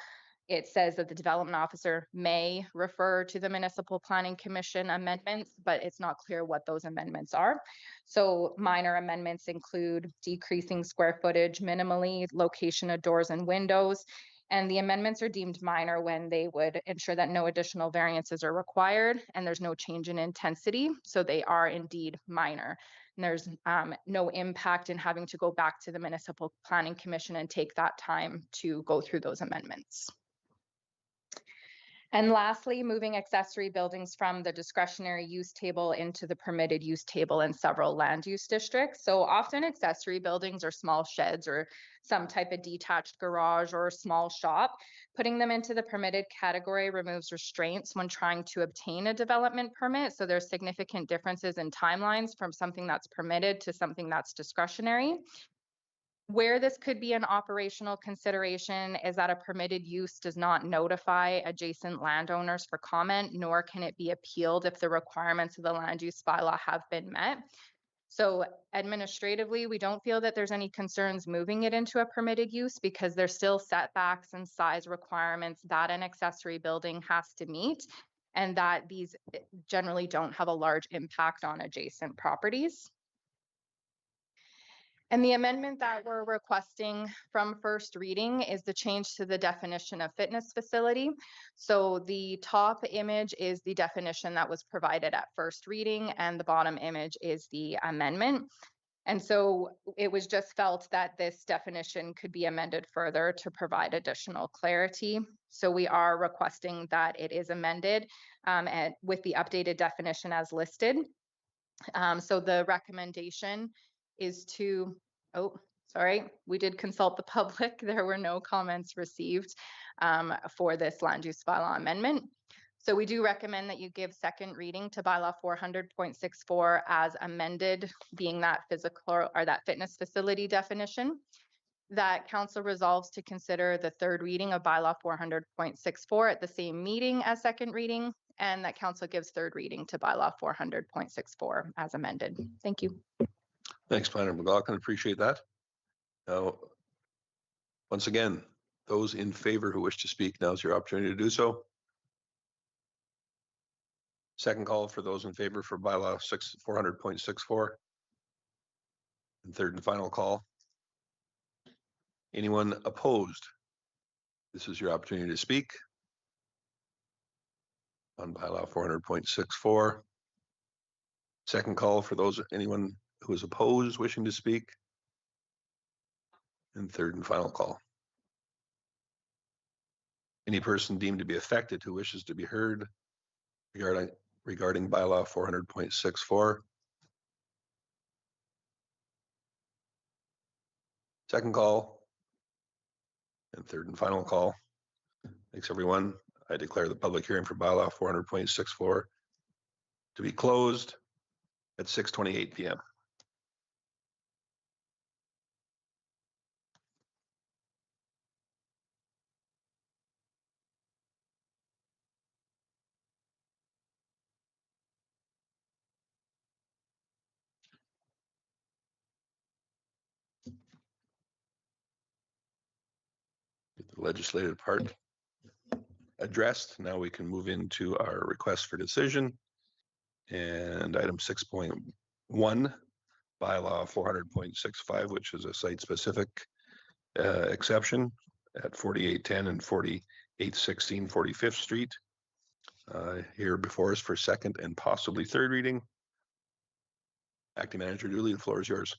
It says that the development officer may refer to the Municipal Planning Commission amendments, but it's not clear what those amendments are. So minor amendments include decreasing square footage minimally, location of doors and windows, and the amendments are deemed minor when they would ensure that no additional variances are required and there's no change in intensity. So they are indeed minor. And there's no impact in having to go back to the Municipal Planning Commission and take that time to go through those amendments. And lastly, moving accessory buildings from the discretionary use table into the permitted use table in several land use districts. So often accessory buildings are small sheds or some type of detached garage or small shop. Putting them into the permitted category removes restraints when trying to obtain a development permit. So there's significant differences in timelines from something that's permitted to something that's discretionary. Where this could be an operational consideration is that a permitted use does not notify adjacent landowners for comment, nor can it be appealed if the requirements of the land use bylaw have been met. So administratively, we don't feel that there's any concerns moving it into a permitted use because there's still setbacks and size requirements that an accessory building has to meet, and that these generally don't have a large impact on adjacent properties. And the amendment that we're requesting from first reading is the change to the definition of fitness facility. So the top image is the definition that was provided at first reading, and the bottom image is the amendment. And so it was just felt that this definition could be amended further to provide additional clarity. So we are requesting that it is amended and with the updated definition as listed. So the recommendation is to, we did consult the public. There were no comments received for this land use bylaw amendment. So we do recommend that you give second reading to bylaw 400.64 as amended, being that physical or that fitness facility definition. That council resolves to consider the third reading of bylaw 400.64 at the same meeting as second reading, and that council gives third reading to bylaw 400.64 as amended. Thank you. Thanks, Planner McLaughlin. Appreciate that. Now, once again, those in favor who wish to speak, now's your opportunity to do so. Second call for those in favor for bylaw 400.64. And third and final call. Anyone opposed? This is your opportunity to speak on bylaw 400.64. Second call for anyone who is opposed wishing to speak. And third and final call. Any person deemed to be affected who wishes to be heard regarding bylaw 400.64. Second call. And third and final call. Thanks, everyone. I declare the public hearing for bylaw 400.64 to be closed at 6:28 p.m. Get the legislative part addressed. Now we can move into our request for decision. And item 6.1, bylaw 400.65, which is a site-specific exception. at 4810 and 4816 45th Street. Here before us for second and possibly third reading. Acting Manager Dooley, the floor is yours.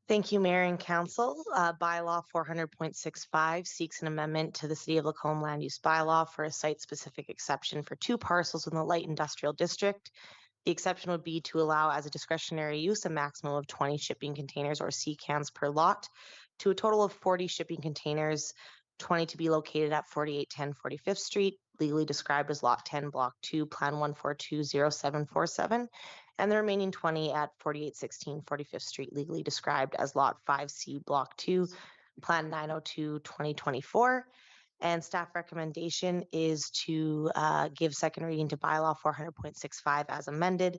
Thank you, Mayor and Council. Bylaw 400.65 seeks an amendment to the City of Lacombe Land Use Bylaw for a site-specific exception for 2 parcels in the Light Industrial District. The exception would be to allow as a discretionary use a maximum of 20 shipping containers or sea cans per lot to a total of 40 shipping containers, 20 to be located at 4810 45th Street, legally described as Lot 10, Block 2, Plan 1420747, and the remaining 20 at 4816 45th Street, legally described as Lot 5C, Block 2, Plan 902-2024. And staff recommendation is to give second reading to bylaw 400.65 as amended,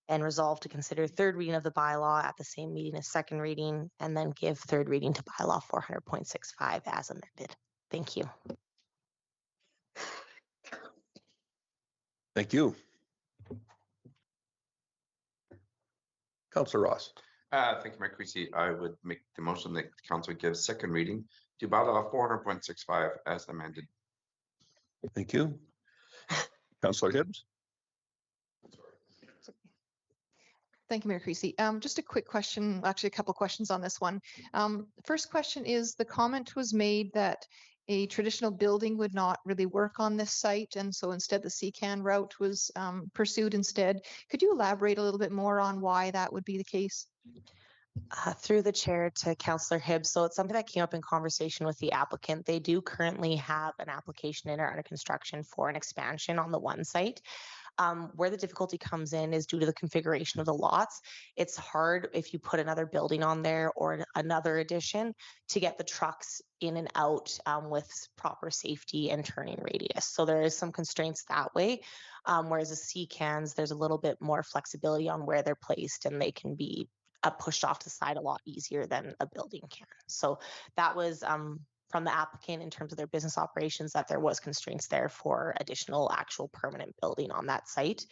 and resolve to consider third reading of the bylaw at the same meeting as second reading, and then give third reading to bylaw 400.65 as amended. Thank you. Thank you. Councillor Ross. Thank you, Mayor Creasy. I would make the motion that the council gives second reading to bylaw 400.65 as amended. Thank you. Councillor Hibbs. Thank you, Mayor Creasy. Just a quick question, actually a couple questions on this one. First question is, the comment was made that a traditional building would not really work on this site, and so instead the CCAN route was pursued instead. Could you elaborate a little bit more on why that would be the case? Through the chair to Councillor Hibbs. So it's something that came up in conversation with the applicant. They do currently have an application in or under construction for an expansion on the one site. Where the difficulty comes in is due to the configuration of the lots. It's hard if you put another building on there or another addition to get the trucks in and out with proper safety and turning radius. So there is some constraints that way. Whereas the CCANs, there's a little bit more flexibility on where they're placed, and they can be pushed off to the side a lot easier than a building can. So that was from the applicant in terms of their business operations, that there was constraints there for additional actual permanent building on that site.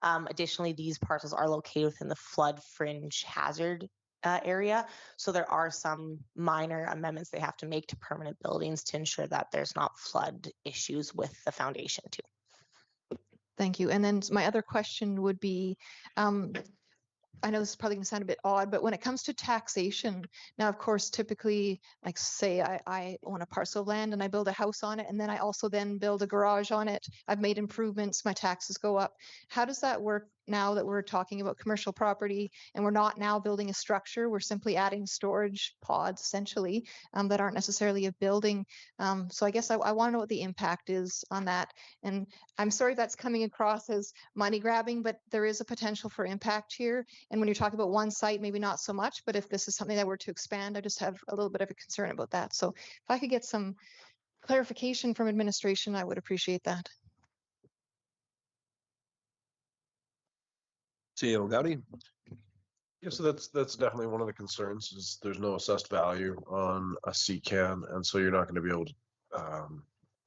Additionally, these parcels are located within the flood fringe hazard area. So there are some minor amendments they have to make to permanent buildings to ensure that there's not flood issues with the foundation too. Thank you. And then my other question would be, I know this is probably going to sound a bit odd, but when it comes to taxation, now, of course, typically, like say I own a parcel of land and I build a house on it, and then I also then build a garage on it. I've made improvements, my taxes go up. How does that work now that we're talking about commercial property and we're not now building a structure? We're simply adding storage pods essentially that aren't necessarily a building. So I guess I want to know what the impact is on that. And I'm sorry that's coming across as money grabbing, but there is a potential for impact here. And when you're talking about one site, maybe not so much, but if this is something that were to expand, I just have a little bit of a concern about that. So if I could get some clarification from administration, I would appreciate that. CEO Gowdy. Yeah, so that's definitely one of the concerns, is there's no assessed value on a CCAN, and so you're not going to be able to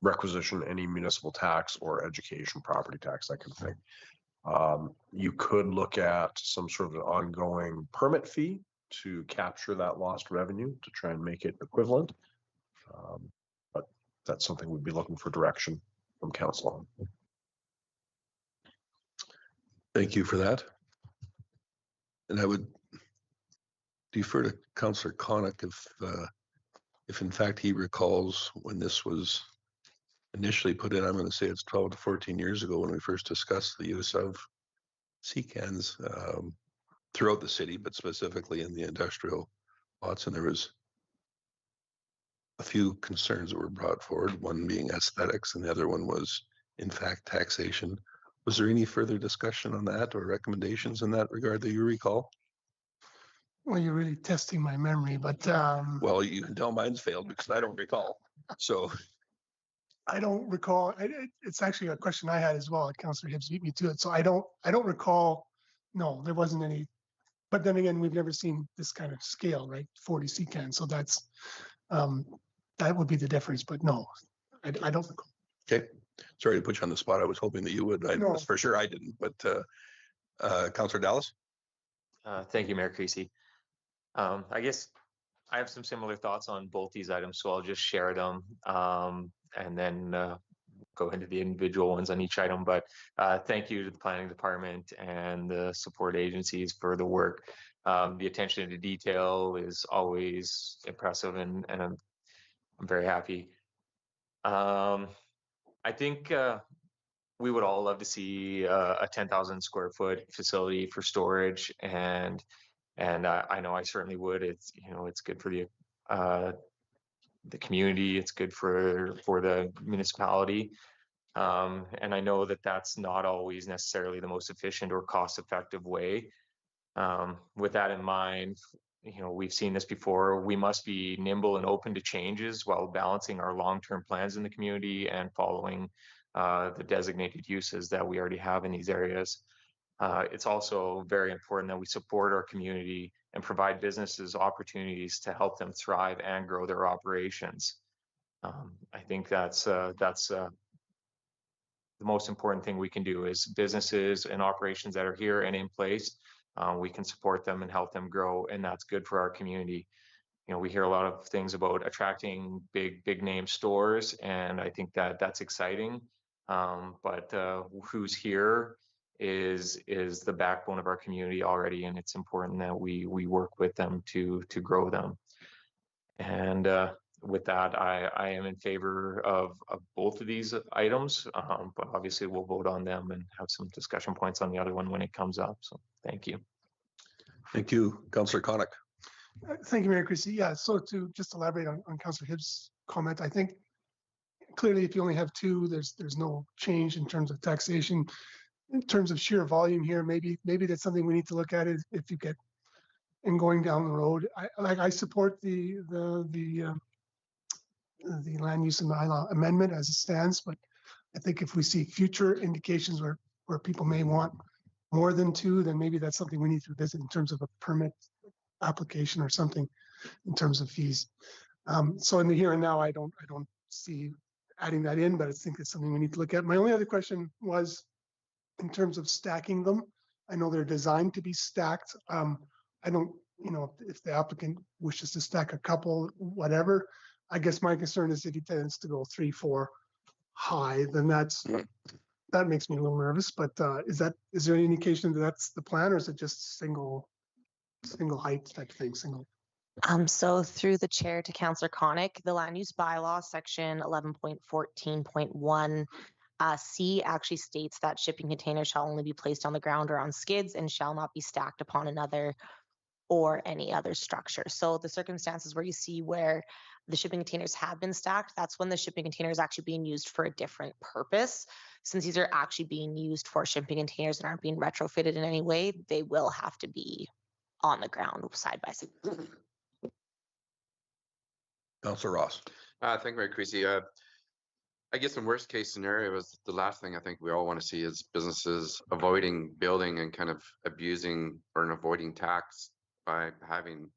requisition any municipal tax or education property tax, that kind of thing. You could look at some sort of an ongoing permit fee to capture that lost revenue to try and make it equivalent. But that's something we'd be looking for direction from council on. Thank you for that. And I would defer to Councillor Connick if in fact he recalls when this was initially put in. I'm going to say it's 12 to 14 years ago when we first discussed the use of CCANs throughout the city, but specifically in the industrial lots. And there was a few concerns that were brought forward, one being aesthetics and the other one was in fact taxation. Was there any further discussion on that or recommendations in that regard that you recall? Well, you're really testing my memory, but well, you can tell mine's failed because I don't recall. So I don't recall. It's actually a question I had as well. Councillor Hibbs beat me to it. So I don't recall. No, there wasn't any. But then again, we've never seen this kind of scale, right? 40 CCAN. So that's that would be the difference. But no, I don't recall. Okay. Sorry to put you on the spot. I was hoping that you would. No. For sure I didn't. But Councillor Dallas. Thank you, Mayor Creasy. I guess I have some similar thoughts on both these items, so I'll just share them and then go into the individual ones on each item. But thank you to the planning department and the support agencies for the work. The attention to detail is always impressive, and I'm very happy. I think we would all love to see a 10,000 square foot facility for storage, and I know I certainly would. It's, you know, it's good for the community. It's good for the municipality. And I know that that's not always necessarily the most efficient or cost-effective way. With that in mind, you know, we've seen this before. We must be nimble and open to changes while balancing our long-term plans in the community and following the designated uses that we already have in these areas. It's also very important that we support our community and provide businesses opportunities to help them thrive and grow their operations. I think that's the most important thing we can do is businesses and operations that are here and in place. We can support them and help them grow, and that's good for our community. You know, we hear a lot of things about attracting big name stores, and I think that that's exciting. But who's here is the backbone of our community already, and it's important that we work with them to grow them. And with that, I am in favor of both of these items, but obviously we'll vote on them and have some discussion points on the other one when it comes up. So thank you. Thank you, Councillor Connick. Thank you, Mayor Christie. Yeah, so to just elaborate on Councillor Hibbs' comment, I think clearly if you only have two, there's no change in terms of taxation. In terms of sheer volume here, maybe that's something we need to look at if you get in going down the road. I support the land use and bylaw amendment as it stands, but I think if we see future indications where people may want more than two, then maybe that's something we need to visit in terms of a permit application or something in terms of fees. So in the here and now, I don't see adding that in, but I think it's something we need to look at. My only other question was in terms of stacking them. I know they're designed to be stacked. I don't, you know, if the applicant wishes to stack a couple, whatever. I guess my concern is if he tends to go 3, 4 high, then that makes me a little nervous. But is there any indication that that's the plan, or is it just single height type thing? So through the chair to Councillor Connick, the land use bylaw section 11.14.1 C actually states that shipping containers shall only be placed on the ground or on skids and shall not be stacked upon another or any other structure. So the circumstances where you see where the shipping containers have been stacked, that's when the shipping container is actually being used for a different purpose. Since these are actually being used for shipping containers and aren't being retrofitted in any way, they will have to be on the ground side by side. Councillor Ross. Thank you, Mayor Creasy. I guess in worst case scenario is the last thing I think we all want to see is businesses avoiding building and kind of abusing or avoiding tax by having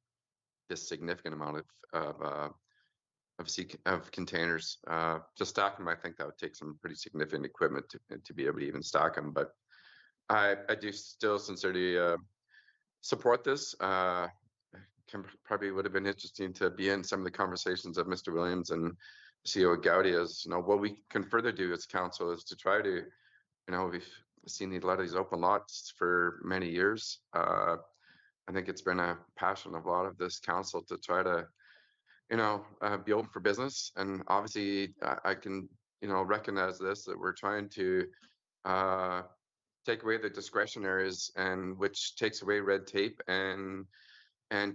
this significant amount of containers. Just stack them, I think that would take some pretty significant equipment to be able to even stack them. But I do still sincerely support this. Probably would have been interesting to be in some of the conversations of Mr. Williams and CEO Gowdy. As you know, what we can further do as council is to try to, you know, we've seen a lot of these open lots for many years. I think it's been a passion of a lot of this council to try to, you know, be open for business. And obviously I can, you know, recognize this, that we're trying to take away the discretionaries, and which takes away red tape and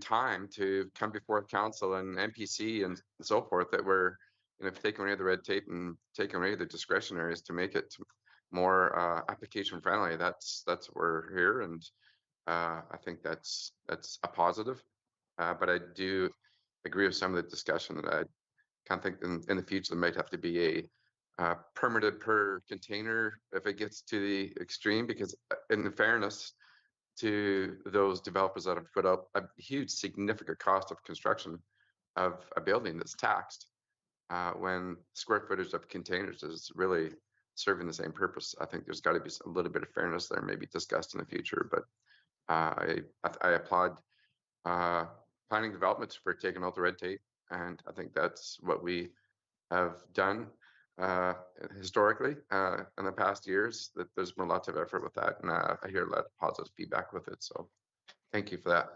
time to come before council and MPC and so forth, that we're, you know, taking away the red tape and taking away the discretionaries to make it more application friendly. That's what we're here, and I think that's a positive. But I do agree with some of the discussion that I kind of think in the future there might have to be a permitted per container if it gets to the extreme, because in fairness to those developers that have put up a huge significant cost of construction of a building that's taxed, when square footage of containers is really serving the same purpose. I think there's got to be a little bit of fairness there, maybe discussed in the future. But I applaud planning development for taking out the red tape. And I think that's what we have done historically in the past years, that there's been lots of effort with that. And I hear a lot of positive feedback with it. So thank you for that.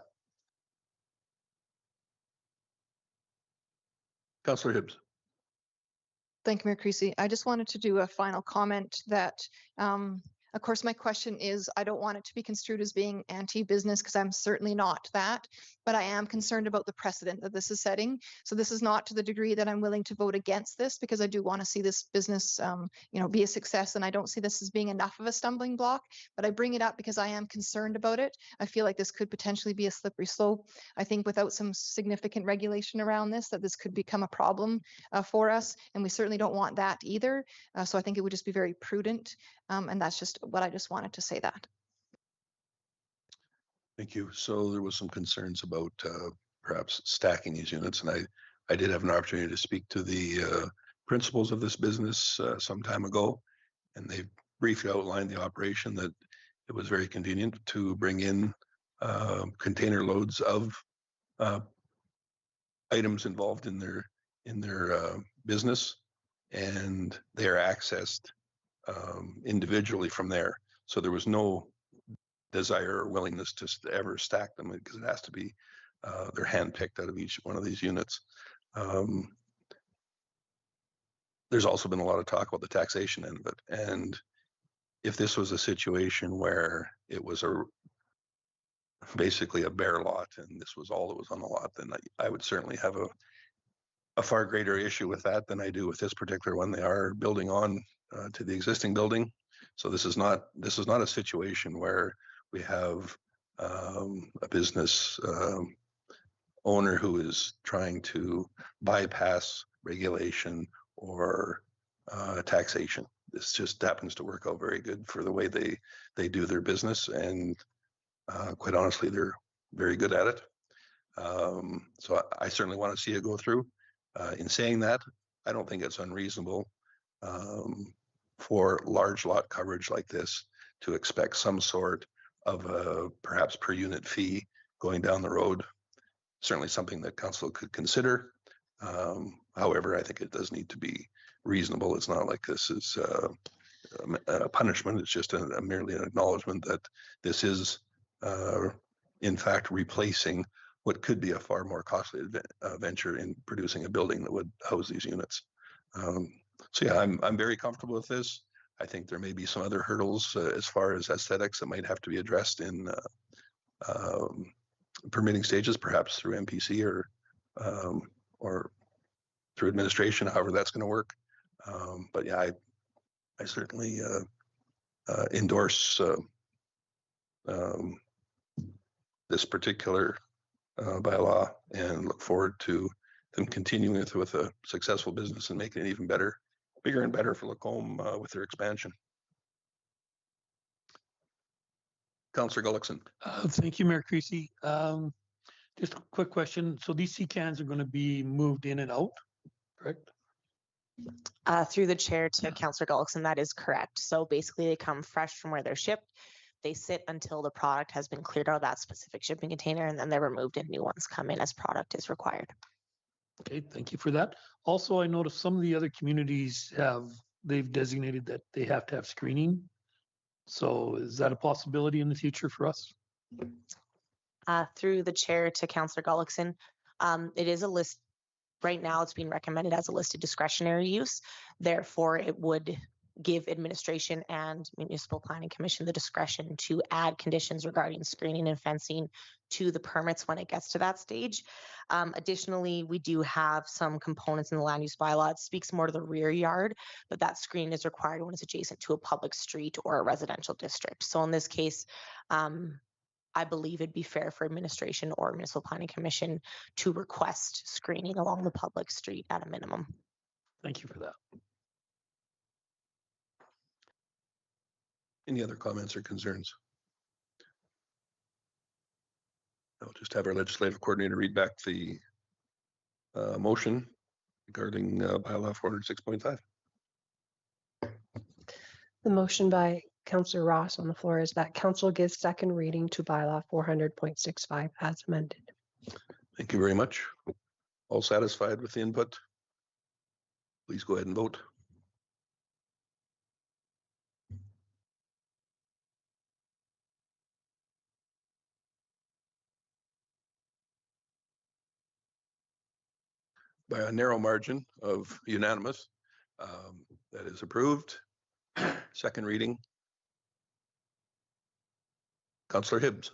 Councillor Hibbs. Thank you, Mayor Creasy. I just wanted to do a final comment that, of course, my question is, I don't want it to be construed as being anti-business because I'm certainly not that, but I am concerned about the precedent that this is setting. So this is not to the degree that I'm willing to vote against this, because I do want to see this business, be a success. And I don't see this as being enough of a stumbling block, but I bring it up because I am concerned about it. I feel like this could potentially be a slippery slope. I think without some significant regulation around this, that this could become a problem for us. And we certainly don't want that either. So I think it would just be very prudent. And that's just what I just wanted to say that. Thank you. So there was some concerns about perhaps stacking these units, and I did have an opportunity to speak to the principals of this business some time ago, and they briefly outlined the operation, that it was very convenient to bring in container loads of items involved in their business, and they are accessed individually from there. So there was no desire or willingness to ever stack them, because it has to be they're handpicked out of each one of these units. There's also been a lot of talk about the taxation end of it, and if this was a situation where it was basically a bare lot and this was all that was on the lot, then I would certainly have a far greater issue with that than I do with this particular one. They are building on to the existing building, so this is not a situation where we have a business owner who is trying to bypass regulation or taxation. This just happens to work out very good for the way they do their business, and quite honestly, they're very good at it. So I certainly want to see it go through. In saying that, I don't think it's unreasonable for large lot coverage like this to expect some sort of a perhaps per unit fee going down the road. Certainly something that council could consider. However, I think it does need to be reasonable. It's not like this is a punishment. It's just merely an acknowledgement that this is in fact replacing what could be a far more costly venture in producing a building that would house these units. So yeah, I'm very comfortable with this. I think there may be some other hurdles as far as aesthetics that might have to be addressed in permitting stages, perhaps through MPC or through administration, however that's going to work. But yeah, I certainly endorse this particular bylaw and look forward to them continuing with a successful business and making it even better, bigger and better for Lacombe with their expansion. Councillor Gullickson. Thank you, Mayor Creasy. Just a quick question. So these sea cans are going to be moved in and out, correct? Through the chair to Councillor Gullickson, that is correct. So basically they come fresh from where they're shipped. They sit until the product has been cleared out of that specific shipping container, and then they're removed and new ones come in as product is required. Okay, thank you for that. Also, I noticed some of the other communities they've designated that they have to have screening. So is that a possibility in the future for us? Through the chair to Councillor Gullickson, it is a list. Right now, it's being recommended as a listed discretionary use. Therefore, it would give administration and municipal planning commission the discretion to add conditions regarding screening and fencing to the permits when it gets to that stage. Additionally, we do have some components in the land use bylaw. It speaks more to the rear yard, but that screening is required when it's adjacent to a public street or a residential district. So in this case, I believe it'd be fair for administration or municipal planning commission to request screening along the public street at a minimum. Thank you for that. Any other comments or concerns? I'll just have our legislative coordinator read back the motion regarding bylaw 406.5. The motion by Councillor Ross on the floor is that council gives second reading to bylaw 400.65 as amended. Thank you very much. All satisfied with the input? Please go ahead and vote. By a narrow margin of unanimous, that is approved. Second reading. Councillor Hibbs.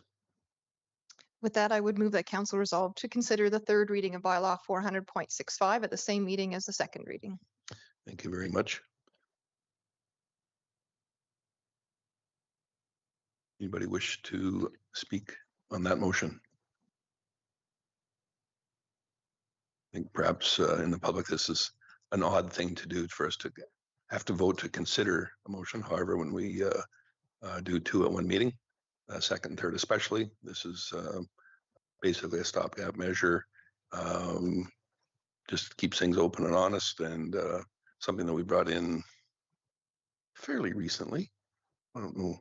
With that, I would move that council resolve to consider the third reading of bylaw 400.65 at the same meeting as the second reading. Thank you very much. Anybody wish to speak on that motion? I think perhaps in the public, this is an odd thing to do for us to have to vote to consider a motion. However, when we do two at one meeting, second and third especially, this is basically a stopgap measure. Just keeps things open and honest, and something that we brought in fairly recently. I don't know.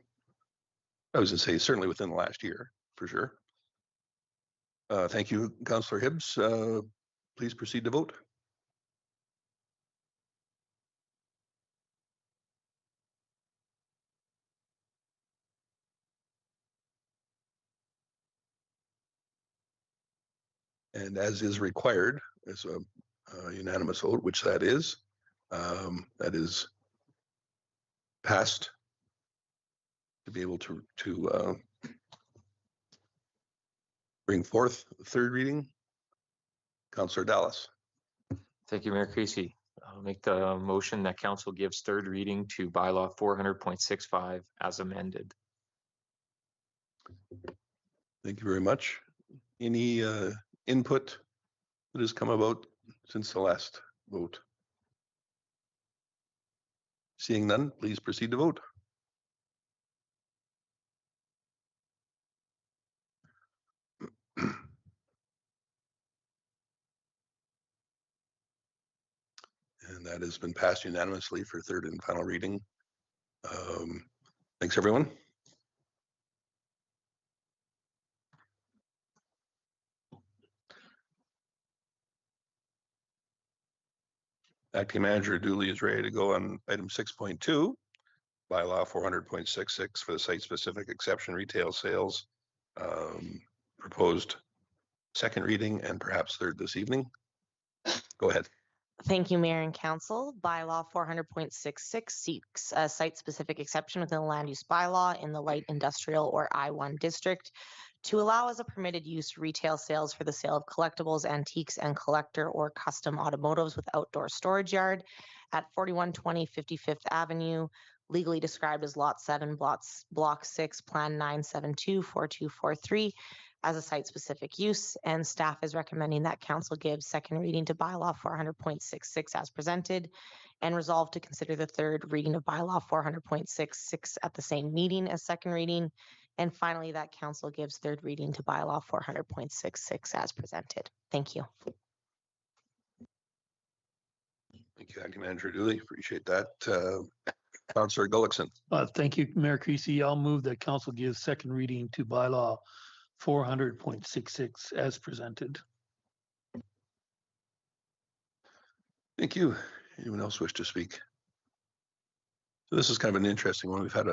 I was going to say certainly within the last year, for sure. Thank you, Councillor Hibbs. Please proceed to vote. And as is required, as a unanimous vote, which that is passed to be able to bring forth the third reading. Councillor Dallas. Thank you, Mayor Creasy. I'll make the motion that council gives third reading to bylaw 400.65 as amended. Thank you very much. Any input that has come about since the last vote? Seeing none, please proceed to vote. And that has been passed unanimously for third and final reading. Thanks, everyone. Acting Manager Dooley is ready to go on item 6.2, bylaw 400.66 for the site-specific exception retail sales. Proposed second reading and perhaps third this evening. Go ahead. Thank you, Mayor and Council. Bylaw 400.66 seeks a site-specific exception within the land use bylaw in the light industrial or I-1 district to allow as a permitted use retail sales for the sale of collectibles, antiques, and collector or custom automotives with outdoor storage yard at 4120 55th Avenue, legally described as Lot 7, Block 6, Plan 9724243, as a site-specific use, and staff is recommending that council give second reading to bylaw 400.66 as presented, and resolve to consider the third reading of bylaw 400.66 at the same meeting as second reading, and finally that council gives third reading to bylaw 400.66 as presented. Thank you. Thank you, Acting Manager Dooley. Appreciate that. Councillor Gullickson. Thank you, Mayor Creasy. I'll move that council gives second reading to bylaw 400.66 as presented. Thank you. Anyone else wish to speak? So this is kind of an interesting one. We've had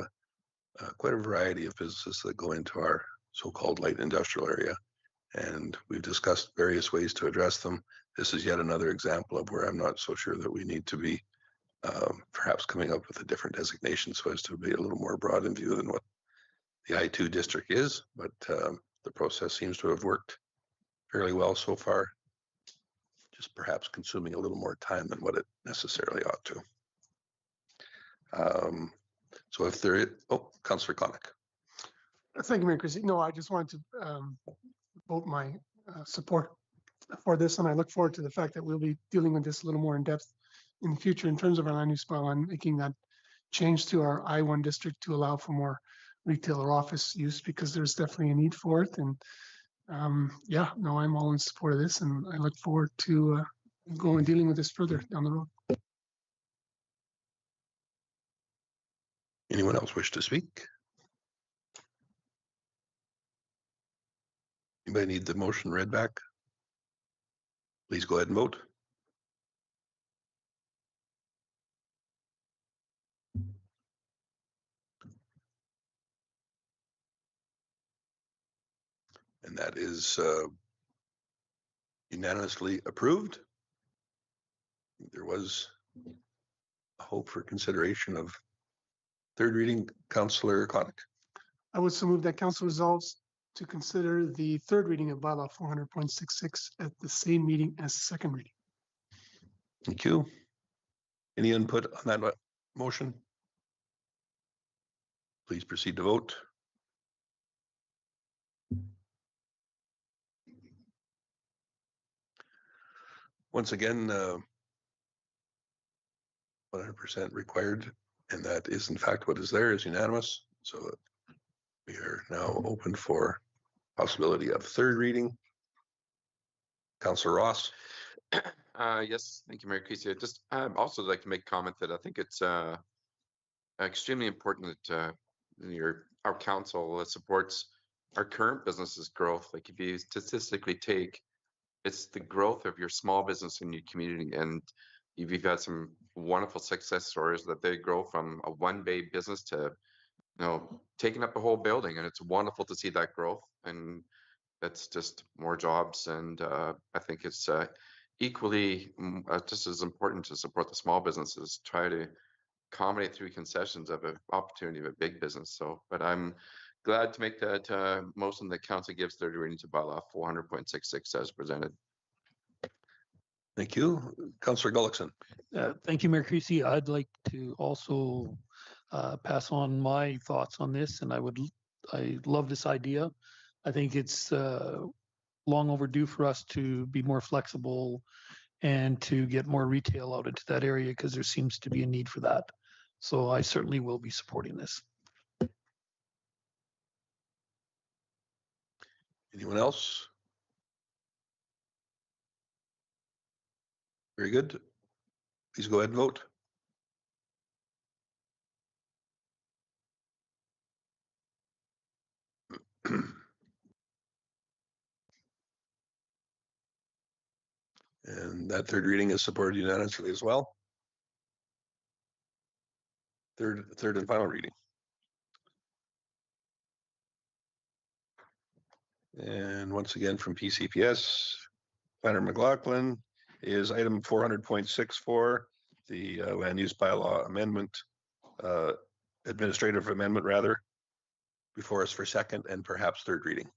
quite a variety of businesses that go into our so-called light industrial area, and we've discussed various ways to address them. This is yet another example of where I'm not so sure that we need to be perhaps coming up with a different designation so as to be a little more broad in view than what the I-2 district is, but the process seems to have worked fairly well so far, just perhaps consuming a little more time than what it necessarily ought to. So if there is, Councillor Konik. Thank you, Mayor Christie. No, I just wanted to vote my support for this, and I look forward to the fact that we'll be dealing with this a little more in depth in the future in terms of our land use bylaw and making that change to our I-1 district to allow for more retail or office use, because there's definitely a need for it. And yeah, no, I'm all in support of this, and I look forward to going and dealing with this further down the road. Anyone else wish to speak? Anybody need the motion read back? Please go ahead and vote. And that is unanimously approved. There was a hope for consideration of third reading. Councillor Conick. I would so move that council resolves to consider the third reading of bylaw 400.66 at the same meeting as second reading. Thank you. Any input on that motion? Please proceed to vote. Once again, 100% required, and that is in fact what is there, is unanimous. So we are now open for possibility of third reading. Councillor Ross. Yes, thank you, Mayor Creasy. I just also like to make a comment that I think it's extremely important that our council supports our current business's growth. Like if you statistically take, it's the growth of your small business in your community, and you've had some wonderful success stories that they grow from a one bay business to, taking up the whole building, and it's wonderful to see that growth. And that's just more jobs, and I think it's equally just as important to support the small businesses, try to accommodate through concessions of an opportunity of a big business. So, but I'm glad to make that motion that council gives third reading to bylaw 400.66 as presented. Thank you. Councillor Gullickson. Thank you, Mayor Creasy. I'd like to also pass on my thoughts on this, and I love this idea. I think it's long overdue for us to be more flexible and to get more retail out into that area, because there seems to be a need for that. So I certainly will be supporting this. Anyone else? Very good. Please go ahead and vote. And that third reading is supported unanimously as well. Third and final reading. And once again from PCPS, Planner McLaughlin, is item 400.64, the land use bylaw amendment, administrative amendment rather, before us for second and perhaps third reading.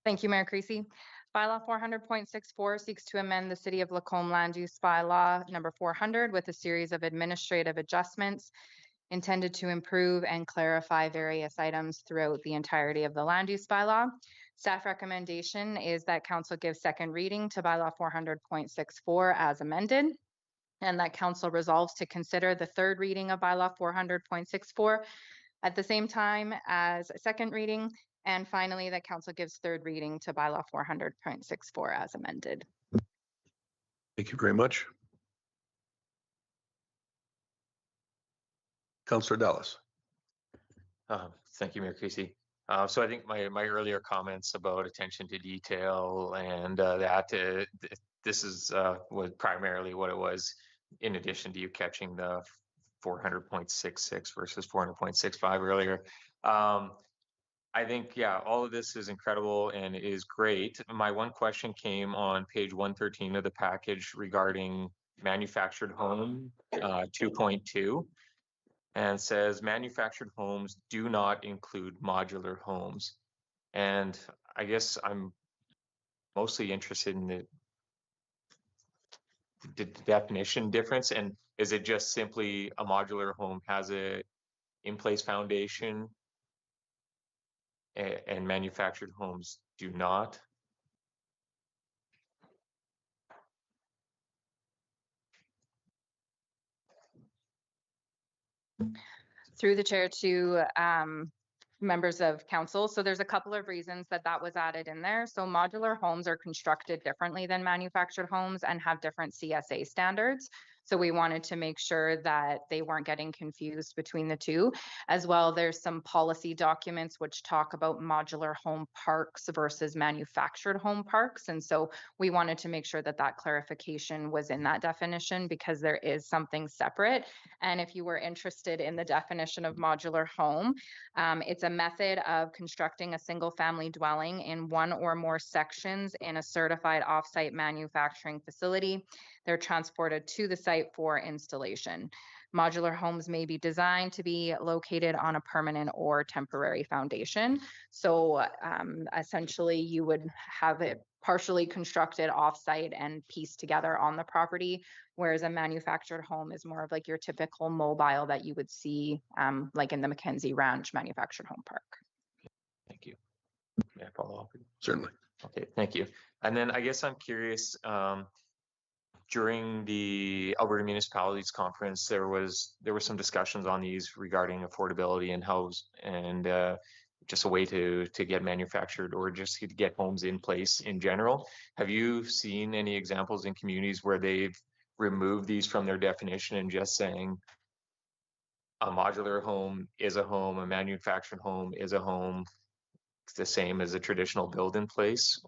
Thank you, Mayor Creasy. Bylaw 400.64 seeks to amend the City of Lacombe Land Use Bylaw number 400 with a series of administrative adjustments intended to improve and clarify various items throughout the entirety of the land use bylaw. Staff recommendation is that council give second reading to bylaw 400.64 as amended, and that council resolves to consider the third reading of bylaw 400.64 at the same time as second reading. And finally, that council gives third reading to bylaw 400.64 as amended. Thank you very much. Councillor Dallas. Thank you, Mayor Creasy. So I think my earlier comments about attention to detail and this is was primarily what it was, in addition to you catching the 400.66 versus 400.65 earlier. I think, yeah, all of this is incredible and is great. My one question came on page 113 of the package regarding manufactured home 2.2. and says manufactured homes do not include modular homes. And I guess I'm mostly interested in the definition difference. And is it just simply a modular home has a in-place foundation and manufactured homes do not? Through the chair to members of council. So there's a couple of reasons that was added in there. So modular homes are constructed differently than manufactured homes and have different CSA standards. So we wanted to make sure that they weren't getting confused between the two. As well, there's some policy documents which talk about modular home parks versus manufactured home parks. And so we wanted to make sure that that clarification was in that definition because there is something separate. And if you were interested in the definition of modular home, it's a method of constructing a single family dwelling in one or more sections in a certified offsite manufacturing facility. They're transported to the site for installation. Modular homes may be designed to be located on a permanent or temporary foundation. So essentially you would have it partially constructed offsite and pieced together on the property, whereas a manufactured home is more of like your typical mobile that you would see like in the Mackenzie Ranch manufactured home park. Thank you. May I follow up? Certainly. Okay, thank you. And then I guess I'm curious, during the Alberta Municipalities Conference, there were some discussions on these regarding affordability and house and just a way to get manufactured or just to get homes in place in general. Have you seen any examples in communities where they've removed these from their definition and just saying a modular home is a home, a manufactured home is a home, it's the same as a traditional build in place?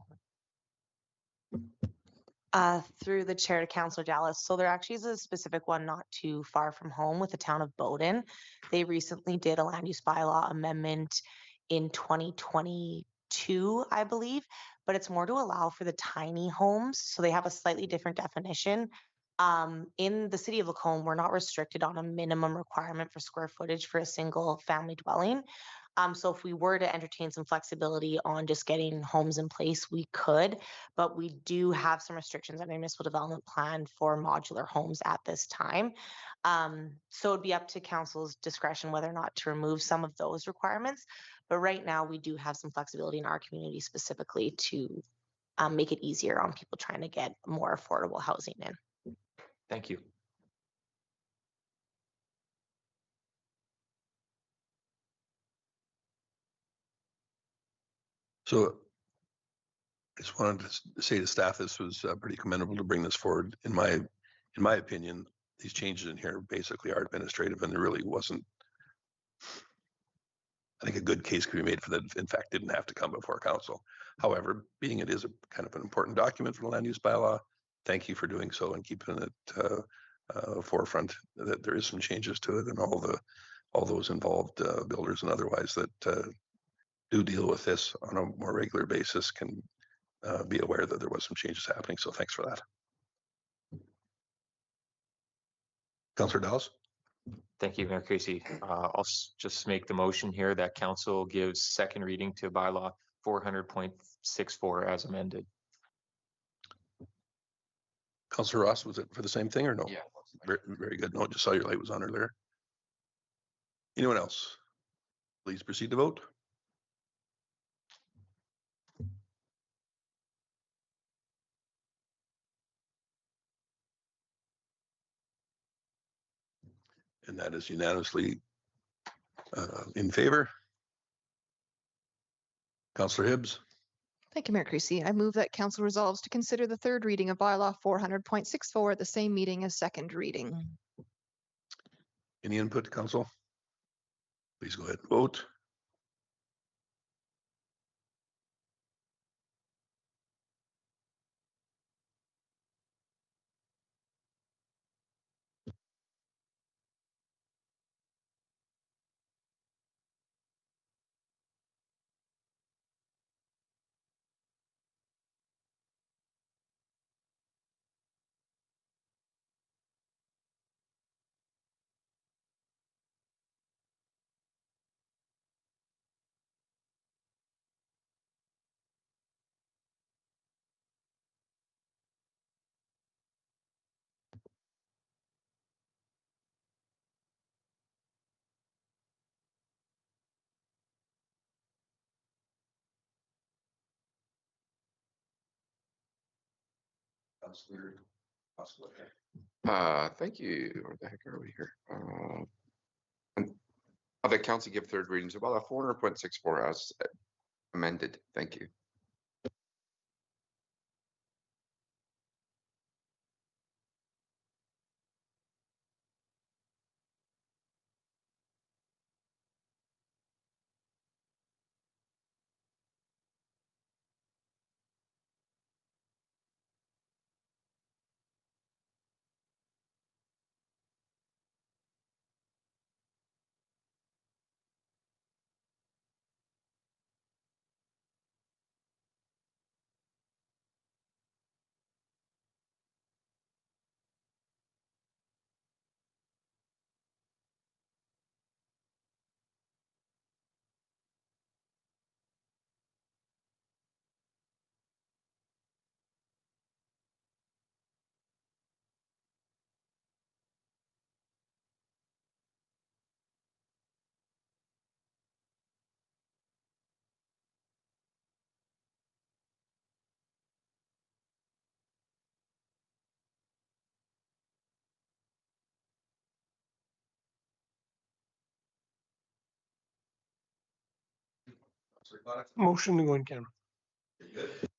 Through the chair to Councillor Dallas. So there actually is a specific one not too far from home with the town of Bowden. They recently did a land use bylaw amendment in 2022, I believe, but it's more to allow for the tiny homes. So they have a slightly different definition. In the city of Lacombe, we're not restricted on a minimum requirement for square footage for a single family dwelling. So if we were to entertain some flexibility on just getting homes in place, we could, but we do have some restrictions on the municipal development plan for modular homes at this time. So it'd be up to council's discretion whether or not to remove some of those requirements. But right now we do have some flexibility in our community specifically to make it easier on people trying to get more affordable housing in. Thank you. So I just wanted to say to staff, this was pretty commendable to bring this forward. In my opinion, these changes in here basically are administrative, and there really wasn't, I think a good case could be made for that, in fact, didn't have to come before council. However, being it is a kind of an important document for the land use bylaw, thank you for doing so and keeping it forefront that there is some changes to it, and all those involved builders and otherwise that do deal with this on a more regular basis can be aware that there was some changes happening. So thanks for that. Councillor Dallas. Thank you, Mayor Casey. I'll just make the motion here that council gives second reading to bylaw 400.64 as amended. Councillor Ross, was it for the same thing or no? Yeah. Very good. No, just saw your light was on earlier. Anyone else? Please proceed to vote. And that is unanimously in favor. Councillor Hibbs. Thank you, Mayor Creasy. I move that council resolves to consider the third reading of bylaw 400.64 at the same meeting as second reading. Any input, council? Please go ahead and vote. Thank you. Where the heck are we here? The council give third readings about 400.64 as amended. Thank you. Motion to go in camera. Good.